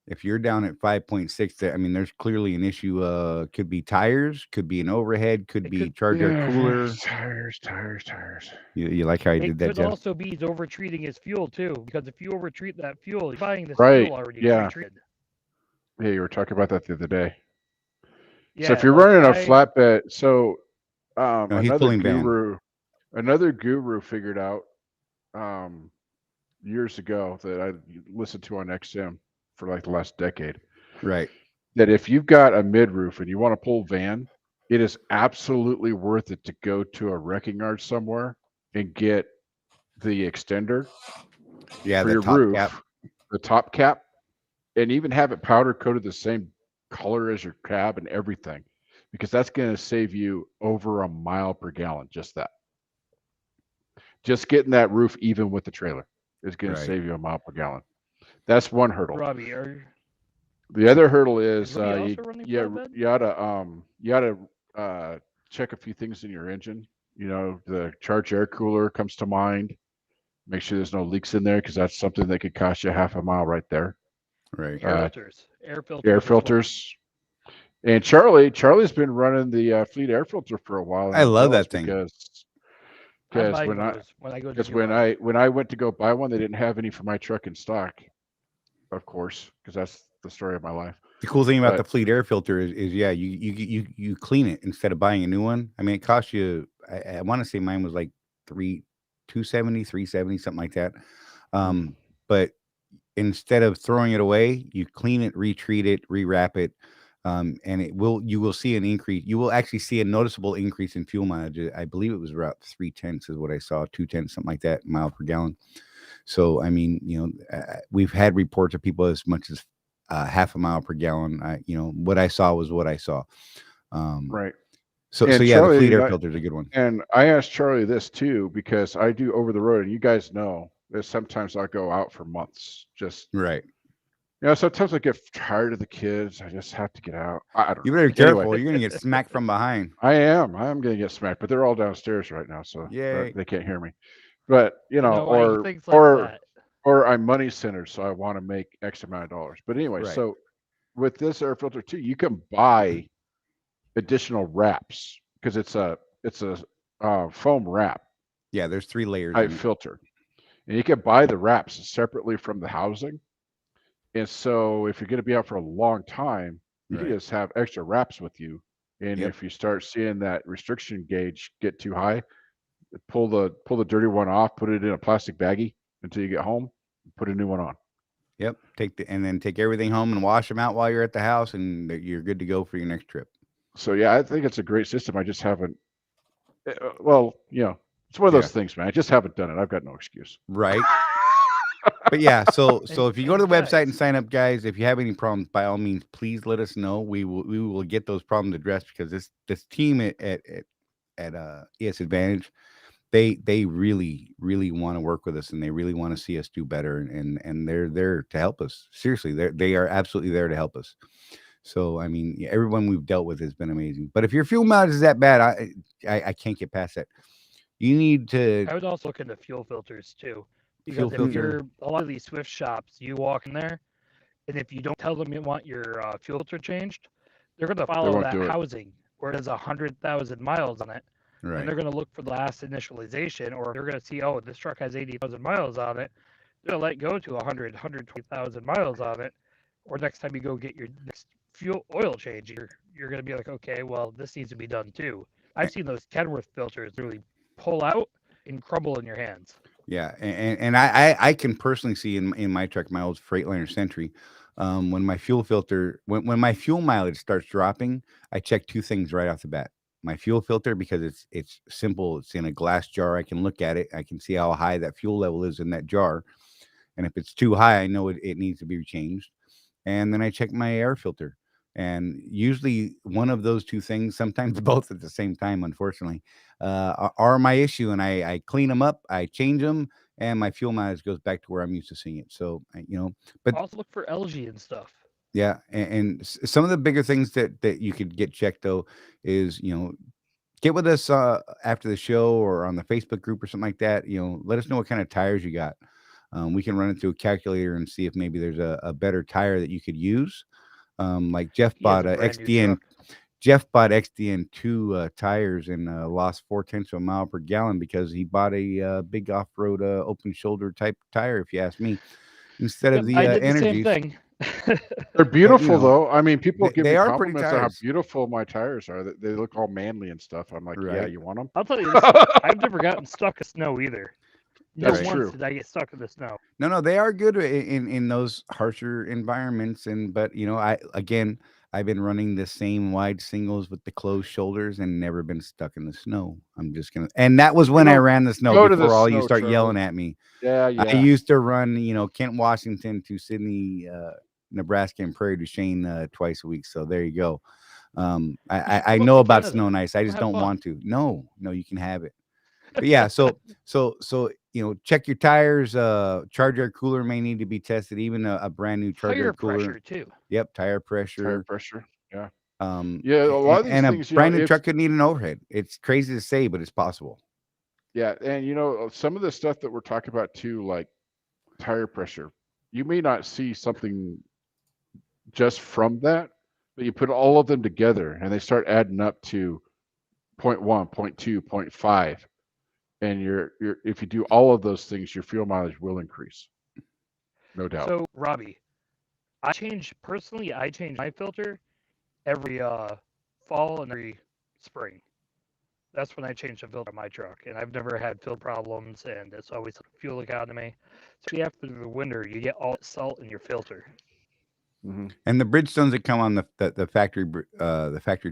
If you're down at 5.6, I mean, there's clearly an issue. Could be tires, could be an overhead, could It be could- charge air cooler. Tires. You like how I It did that, could Jeff? also be he's overtreating his fuel too, because if you overtreat that fuel, you're buying this Right, fuel already yeah. pre-treated. Yeah, you were talking about that the other day. Yeah, So if you're like running a flatbed, so No, he's another pulling van. guru figured out years ago that I listened to on XM for like the last decade, Right. that if you've got a mid roof and you want to pull van, it is absolutely worth it to go to a wrecking yard somewhere and get the extender Yeah, for the your top roof, cap. the top cap, and even have it powder coated the same color as your cab and everything, because that's going to save you over a mile per gallon. Just getting that roof even with the trailer is going Right. to save you a mile per gallon. That's one hurdle. Robbie, are The other hurdle is Robbie also running you flatbed? ought to check a few things in your engine. You know, the charge air cooler comes to mind. Make sure there's no leaks in there, because that's something that could cost you half a mile right there. Right. Air filters. Air filters. Air as well. filters. And Charlie's been running the fleet air filter for a while. And I I'm love jealous that thing. I'm Because buying when those when I go to because July. when I went to go buy one, they didn't have any for my truck in stock, of course, because that's the story of my life. The cool thing about But- the fleet air filter is yeah, you clean it instead of buying a new one. I mean, it costs you. I want to say mine was like $270, $370, something like that. But instead of throwing it away, you clean it, retreat it, rewrap it, and you will see an increase. You will actually see a noticeable increase in fuel mileage. I believe it was about 0.3 is what I saw, 0.2, something like that, mile per gallon. So I mean, we've had reports of people as much as half a mile per gallon. What I saw was what I saw. Right. So And yeah, Charlie, the fleet air filter is a good one. And I asked Charlie this too, because I do over the road, and you guys know that sometimes I'll go out for months. Just, Right. sometimes I get tired of the kids. I just have to get out. I don't You know. better be careful. Anyway, You're gonna get smacked from behind. I am going to get smacked, but they're all downstairs right now, so Yay. they can't hear me. But No, things like that. or I'm money centered, so I want to make X amount of dollars. But anyway, Right. so with this air filter too, you can buy additional wraps, because it's a foam wrap Yeah, there's 3 layers. type in it. filter, and you can buy the wraps separately from the housing. And so if you're going to be out for a long time, you can Right. just have extra wraps with you. And Yep. if you start seeing that restriction gauge get too high, pull the dirty one off, put it in a plastic baggie until you get home, put a new one on. Yep. And then take everything home and wash them out while you're at the house, and you're good to go for your next trip. So yeah, I think it's a great system. I just haven't. Well, it's one of those things, man. I just haven't done it. I've got no excuse. Right. But yeah, so if you go to the website and Facts. sign up, guys, if you have any problems, by all means, please let us know. We will get those problems addressed, because this team at ES Advantage, they really want to work with us, and they really want to see us do better, and they're there to help us. Seriously, they are absolutely there to help us. So I mean, everyone we've dealt with has been amazing. But if your fuel mileage is that bad, I can't get past that. You need to. I would also look into fuel filters too, Fuel because if filter. you're a lot of these Swift shops, you walk in there, and if you don't tell them you want your fuel filter changed, they're going to follow won't that do it. housing where it has 100,000 miles on it, and Right. they're going to look for the last initialization, or they're going to see, oh, this truck has 80,000 miles on it. They're going to let go to 120,000 miles on it, or next time you go get your next fuel oil change, you're going to be like, okay, well, this needs to be done too. I've seen those Kenworth filters really pull out and crumble in your hands. Yeah, and I can personally see in my truck, my old Freightliner Sentry, when my fuel filter, when my fuel mileage starts dropping, I check 2 things right off the bat. My fuel filter, because it's simple. It's in a glass jar. I can look at it. I can see how high that fuel level is in that jar, and if it's too high, I know it needs to be changed. And then I check my air filter, and usually one of those 2 things, sometimes both at the same time, unfortunately, are my issue. And I clean them up, I change them, and my fuel mileage goes back to where I'm used to seeing it. So but Also look for LG and stuff. yeah, and some of the bigger things that you could get checked though is get with us after the show or on the Facebook group or something like that. Let us know what kind of tires you got. We can run it through a calculator and see if maybe there's a better tire that you could use. Like Jeff He has bought a a brand new XDN. truck. Jeff bought XDN 2 tires and lost 0.4 of a mile per gallon because he bought a big off-road open shoulder type tire, if you ask me, instead of the I did the same energies. thing. They're beautiful know, though. I mean, people give they me are pretty compliments on how tires. beautiful my tires are. They look all manly and stuff. I'm like, yeah, Right. you want them? I'll tell you this, I've never gotten stuck in snow either. Not That's once true. did I get stuck in the snow. No, they are good in those harsher environments. But I've been running the same wide singles with the closed shoulders and never been stuck in the snow. I'm just gonna, and that was when I ran the snow go to the before all you snow, start Charlie. yelling at me. Yeah. I used to run, Kent, Washington to Sydney, Nebraska, and Prairie du Chien twice a week. So there you go. I know about Canada. snow and ice. I just Have don't fun. want to. No, you can have it. But yeah, so check your tires. Charge air cooler may need to be tested. Even a brand new charge Tire air cooler. pressure too. Yep, tire pressure. Tire pressure. Yeah. Yeah, a lot of these and a things, brand new it's truck could need an overhead. It's crazy to say, but it's possible. yeah, and some of the stuff that we're talking about too, like tire pressure, you may not see something just from that, but you put all of them together and they start adding up to 0.1, 0.2, 0.5. And if you do all of those things, your fuel mileage will increase. No doubt. So, Robbie, I change my filter every fall and every spring. That's when I change the filter on my truck, and I've never had filter problems, and it's always fuel economy. So after the winter, you get all that salt in your filter. Mm-hmm. And the Bridgestones that come on the factory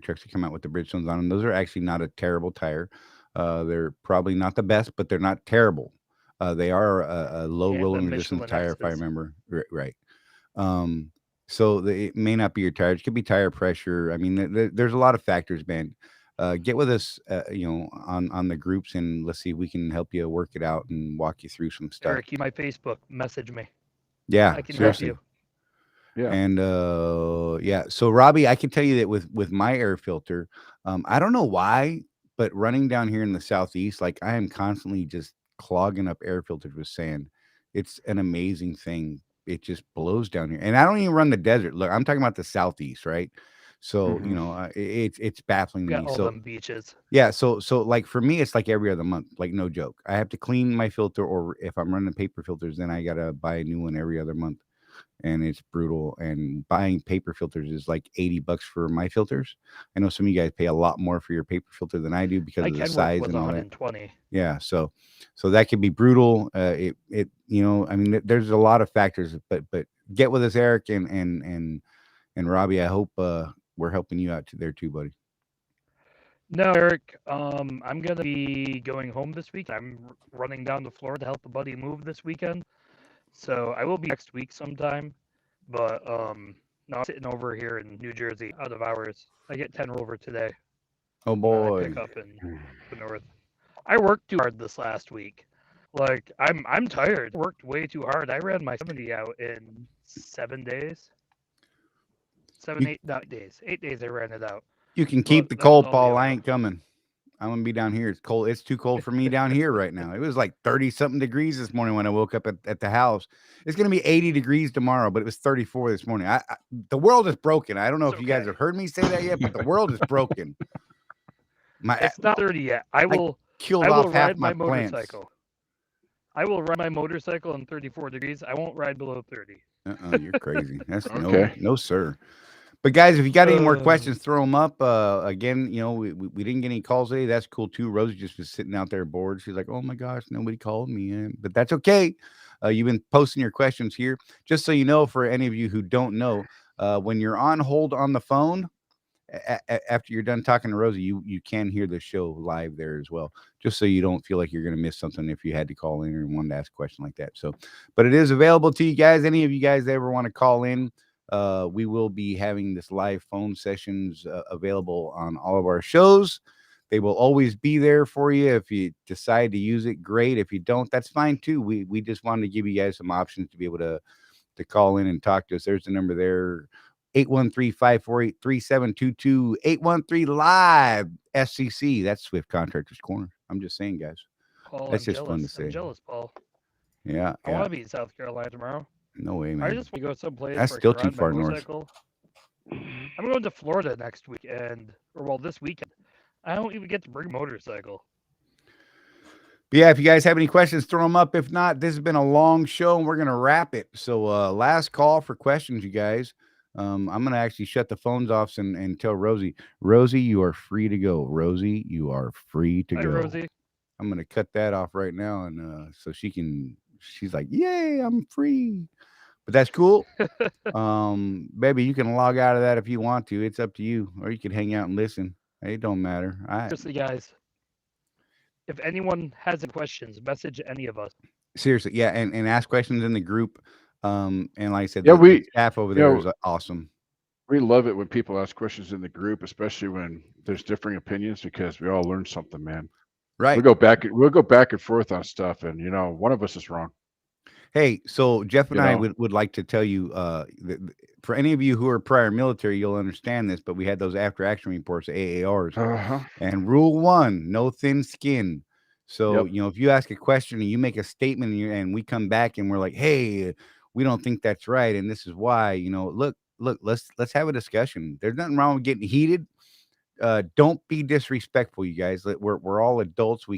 trucks that come out with the Bridgestones on them, those are actually not a terrible tire. They're probably not the best, but they're not terrible. They are a low rolling resistance tire, if I remember right. So it may not be your tires. It could be tire pressure. I mean, there's a lot of factors, man. Get with us, on the groups, and let's see if we can help you work it out and walk you through some stuff. Eric, you my Facebook, message me. Yeah, I can seriously. help you. Yeah. And yeah. So Robbie, I can tell you that with my air filter, I don't know why, but running down here in the Southeast, like I am constantly just clogging up air filters with sand. It's an amazing thing. It just blows down here, and I don't even run the desert. Look, I'm talking about the Southeast, right? So it's baffling to Got me. all So them beaches. yeah, so like for me, it's like every other month, like no joke. I have to clean my filter, or if I'm running paper filters, then I gotta buy a new one every other month. And it's brutal. And buying paper filters is like $80 for my filters. I know some of you guys pay a lot more for your paper filter than I do because of the size and all that. 120. Yeah, so that can be brutal. I mean, there's a lot of factors, but get with us, Eric and Robbie. I hope we're helping you out there too, buddy. No, Eric. I'm gonna be going home this week. I'm running down to Florida to help a buddy move this weekend. So I will be next week sometime. But no, I'm sitting over here in New Jersey out of hours. I get 10 over today. Oh I boy. pick up in the north. I worked too hard this last week. Like I'm tired. I worked way too hard. I ran my 70 out in 7 days. 8 days. 8 days I ran it out. You can keep the that was cold, all Paul. the I ain't coming. I'm gonna be down here. It's cold. It's too cold for me down here right now. It was like 30 something degrees this morning when I woke up at the house. It's gonna be 80 degrees tomorrow, but it was 34 this morning. The world is broken. I don't know if you guys have heard me say that yet, but the world is broken. It's not 30 yet. I will ride my motorcycle. I will ride my motorcycle in 34 degrees. I won't ride below 30. You're crazy. That's Okay. no, sir. But guys, if you got any more questions, throw them up. Again, we didn't get any calls today. That's cool too. Rosie just was sitting out there bored. She's like, "Oh my gosh, nobody called me." But that's okay. You've been posting your questions here. Just so you know, for any of you who don't know, when you're on hold on the phone, after you're done talking to Rosie, you can hear the show live there as well. Just so you don't feel like you're going to miss something if you had to call in or wanted to ask a question like that. So, but it is available to you guys. Any of you guys that ever want to call in, we will be having this live phone sessions available on all of our shows. They will always be there for you. If you decide to use it, great. If you don't, that's fine too. We just wanted to give you guys some options to be able to call in and talk to us. There's the number there. 813-548-3722, 813-LIVE SCC. That's Swift Contractors Corner. I'm just saying, guys. Paul, that's I'm just fun to say. I'm jealous, Paul. Yeah. I want to be in South Carolina tomorrow. No way, man. I just want to go someplace. That's where still I can too far north. I'm going to Florida next week, this weekend. I don't even get to bring a motorcycle. But yeah, if you guys have any questions, throw them up. If not, this has been a long show, and we're going to wrap it. So last call for questions, you guys. I'm going to actually shut the phones off and tell Rosie, you are free to go. Rosie, you are free to go. Rosie. I'm going to cut that off right now. And so she's like, yay, I'm free. But that's cool. Baby, you can log out of that if you want to. It's up to you. Or you can hang out and listen. It don't matter. Seriously, guys. If anyone has any questions, message any of us. Seriously, yeah, and ask questions in the group. And like I said, yeah, the staff over there is awesome. We love it when people ask questions in the group, especially when there's differing opinions, because we all learn something, man. Right. We'll go back and forth on stuff, and one of us is wrong. Hey, so Jeff and You I know. would like to tell you, for any of you who are prior military, you'll understand this, but we had those after action reports, AARs, Uh-huh. and rule 1, no thin skin. So, Yep. you know, if you ask a question and you make a statement and we come back and we're like, hey, we don't think that's right, and this is why, you know, look, let's have a discussion. There's nothing wrong with getting heated. Don't be disrespectful, you guys. We're all adults. We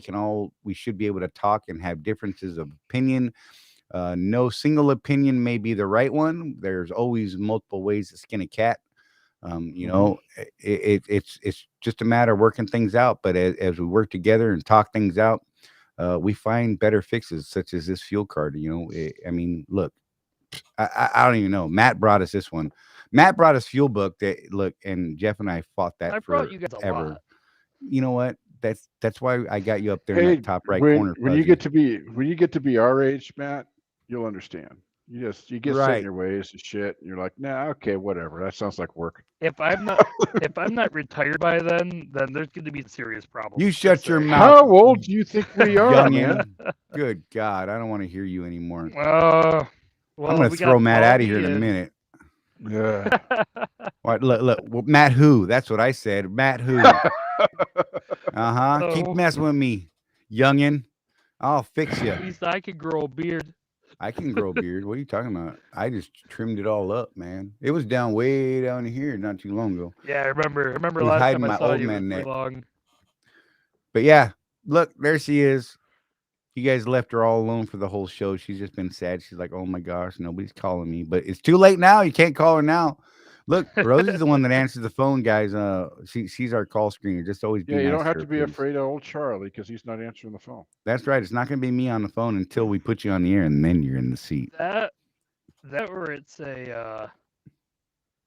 should be able to talk and have differences of opinion. No single opinion may be the right one. There's always multiple ways to skin a cat. You know, it's just a matter of working things out. But as we work together and talk things out, we find better fixes, such as this fuel card. You know, I mean, look, I don't even know. Matt brought us this one. Matt brought us fuel book that look, and Jeff and I fought that I brought you guys a forever. lot. You know what? That's why I got you up there in Hey, that top right when corner. when you get to be our age, Matt, you'll understand. You get set in Right. your ways and shit. And you're like, nah, okay, whatever. That sounds like work. If I'm not retired by then there's going to be serious problems. You Just shut your saying. mouth. How old do you think we are, man? Youngin. Good God, I don't want to hear you anymore. Well, I'm going to throw Matt out of here in a minute. Yeah. What? Look, well, Matt who? That's what I said. Matt who? Keep Oh. messing with me, youngin. I'll fix you. At least I could grow a beard. I can grow a beard. What are you talking about? I just trimmed it all up, man. It was down way down here not too long ago. Yeah, I remember was last hiding time my I saw old you, it man was neck. pretty long. But yeah, look, there she is. You guys left her all alone for the whole show. She's just been sad. She's like, oh my gosh, nobody's calling me. But it's too late now. You can't call her now. Look, Rosie's the one that answers the phone, guys. She's our call screener. Just always be Yeah, you nice don't have her, to be please. afraid of old Charlie because he's not answering the phone. That's right. It's not going to be me on the phone until we put you on the air, and then you're in the seat. That or it's a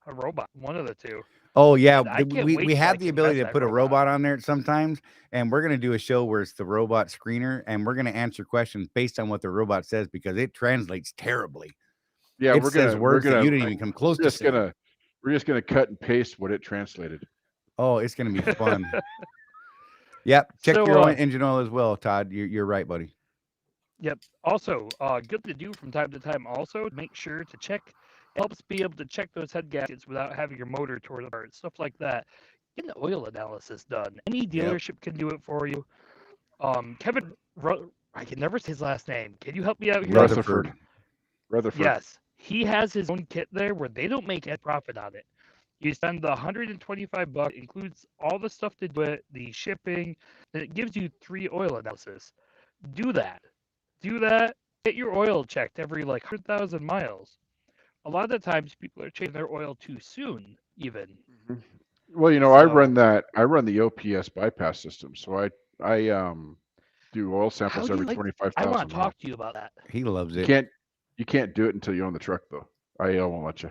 robot, one of the two. Oh yeah, I can't wait we till I have the can ability mess to that put a robot. robot on there sometimes, and we're going to do a show where it's the robot screener, and we're going to answer questions based on what the robot says because it translates terribly. Yeah, It says words that you didn't even come close to saying. We're just gonna cut and paste what it translated. Oh, it's going to be fun. Yep. Check So, your engine oil as well, Todd. You're right, buddy. Yep. Also, good to do from time to time. Also, make sure to check. It helps be able to check those head gaskets without having your motor torn apart, stuff like that. Get an oil analysis done. Any dealership can do it for you. Kevin, I can never say his last name. Can you help me out here? Rutherford. Yes, he has his own kit there where they don't make any profit on it. You spend the $125, includes all the stuff to do it, the shipping, and it gives you 3 oil analysis. Do that. Get your oil checked every like 100,000 miles. A lot of the times people are changing their oil too soon, even. Well, you know, I run the OPS bypass system, so I do oil samples every 25,000 I want miles. to talk to you about that. He loves it. You can't do it until you own the truck, though. IAL won't let you.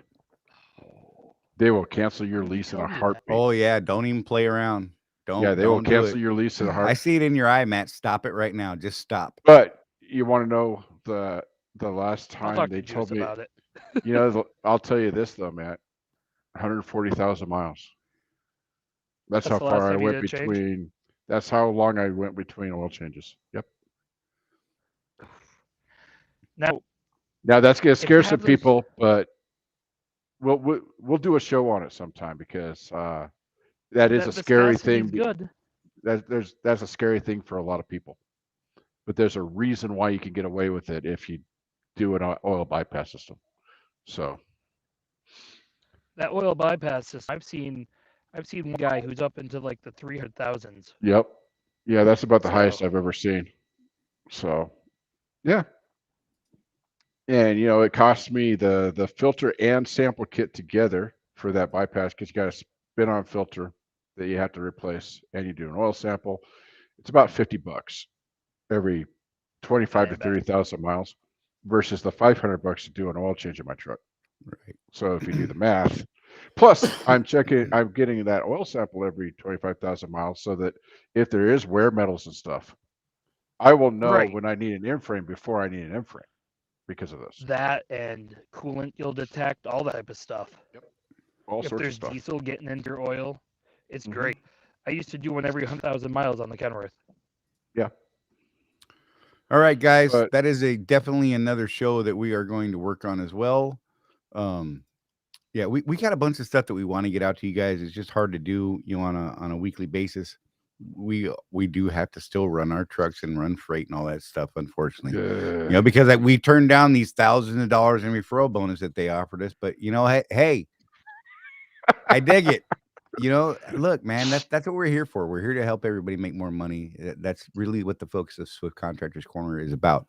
They will cancel your lease in a heartbeat. Oh yeah, don't even play around. They will cancel your lease in a heartbeat. I see it in your eye, Matt. Stop it right now. Just stop. But you want to know the last time they told me about it. You know, I'll tell you this though, Matt. 140,000 miles. That's how far I went between. That's how long I went between oil changes. Yep. Now that's gonna scare some people, but we'll do a show on it sometime because that is a scary thing. Good. That's a scary thing for a lot of people. But there's a reason why you can get away with it if you do an oil bypass system. So that oil bypass system, I've seen one guy who's up into like the 300,000s. Yep. Yeah, that's about the highest I've ever seen. So, yeah. And, you know, it cost me the filter and sample kit together for that bypass because you got a spin-on filter that you have to replace and you do an oil sample. It's about $50 every 25 to 30,000 miles versus the $500 to do an oil change in my truck. Right. So if you do the math, plus I'm getting that oil sample every 25,000 miles so that if there is wear metals and stuff, I will know when I need an M-frame before I need an M-frame because of this. That and coolant you'll detect, all that type of stuff. Yep. All if sorts there's of stuff. Diesel getting into your oil, it's great. I used to do one every 100,000 miles on the Kenworth. Yeah. All right, guys, But- that is definitely another show that we are going to work on as well. Yeah, we got a bunch of stuff that we want to get out to you guys. It's just hard to do, on a weekly basis. We do have to still run our trucks and run freight and all that stuff, unfortunately. Yeah. Because we turned down these thousands of dollars in referral bonus that they offered us. But hey, I dig it. Look, man, that's what we're here for. We're here to help everybody make more money. That's really what the focus of Swift Contractors Corner is about.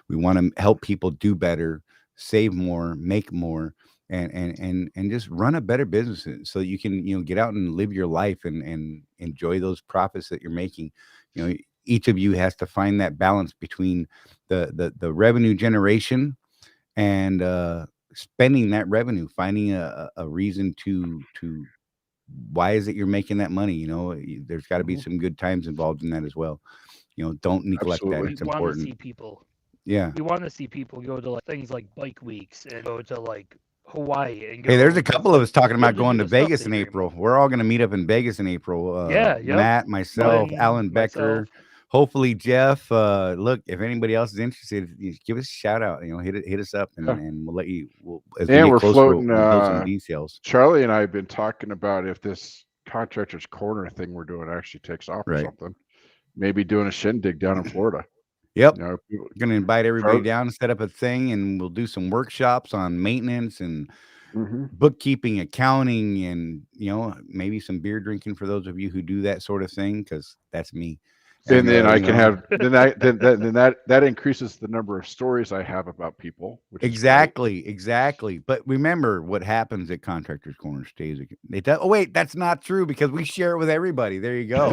We want to help people do better, save more, make more, and just run a better business so that you can get out and live your life and enjoy those profits that you're making. Each of you has to find that balance between the revenue generation and spending that revenue, finding a reason to why is it you're making that money? There's got to be some good times involved in that as well. Don't neglect that. Absolutely. It's We want to important. see people. Yeah. We want to see people go to things like bike weeks and go to Hawaii and go. Hey, there's a couple of us talking about go going to do the stuff Vegas that in you're April. doing. We're all going to meet up in Vegas in April. Yeah, yep. Matt, myself, Glenn, Alan Becker, myself. hopefully Jeff. Look, if anybody else is interested, give us a shout out. Hit us up, and we'll let you. As we And get we're closer, floating, we'll build some details. Charlie and I have been talking about if this Contractors Corner thing we're doing actually takes off or Right. something. Maybe doing a shindig down in Florida. Yep. People, We're going to invite everybody Charlie- down, set up a thing, and we'll do some workshops on maintenance and Mhm. bookkeeping, accounting, and maybe some beer drinking for those of you who do that sort of thing, because that's me. And then I can have then that increases the number of stories I have about people. Which exactly. But remember, what happens at Contractors Corner stays. Oh wait, that's not true because we share it with everybody. There you go.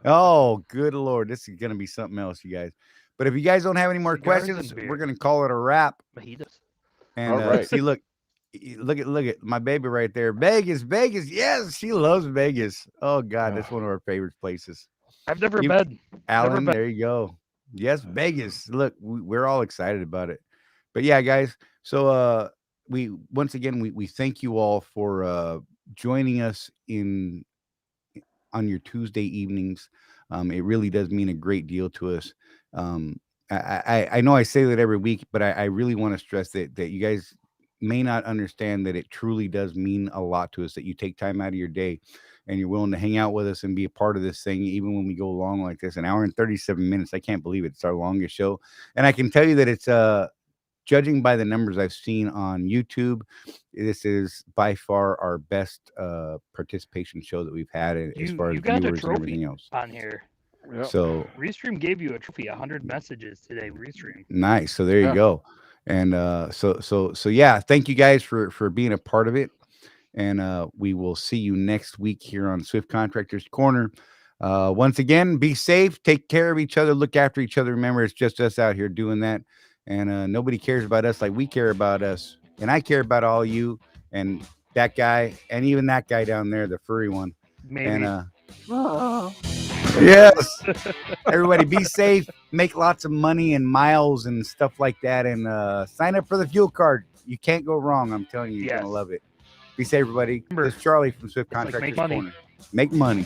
Oh, good Lord, this is gonna be something else, you guys. But if you guys don't have any more Cigars and questions, beer. we're gonna call it a wrap. Mojitos. And All right. see, look at my baby right there. Vegas. Yes, she loves Vegas. Oh God, that's one of our favorite places. I've never been. Alan, been. there you go. Yes, Vegas. Look, we're all excited about it. But yeah, guys. So we once again we thank you all for joining us on your Tuesday evenings. It really does mean a great deal to us. I know I say that every week, but I really want to stress that you guys may not understand that it truly does mean a lot to us that you take time out of your day and you're willing to hang out with us and be a part of this thing, even when we go long like this, an hour and 37 minutes. I can't believe it. It's our longest show. And I can tell you that it's, judging by the numbers I've seen on YouTube, this is by far our best participation show that we've had as far as you got a viewers and trophy everything else. on here. Yep. So Restream gave you a trophy, 100 messages today. Restream. nice. So there you Yeah. go. And so yeah, thank you guys for being a part of it. And we will see you next week here on Swift Contractors Corner. Once again, be safe, take care of each other, look after each other. Remember, it's just us out here doing that. And nobody cares about us like we care about us. And I care about all you and that guy and even that guy down there, the furry one. Maybe. And yes, everybody be safe, make lots of money and miles and stuff like that. And sign up for the fuel card. You can't go wrong. I'm telling you, you're going to love it. Be safe, everybody. Remember, This is Charlie from Swift it's like Contractors make money. Corner. Make money.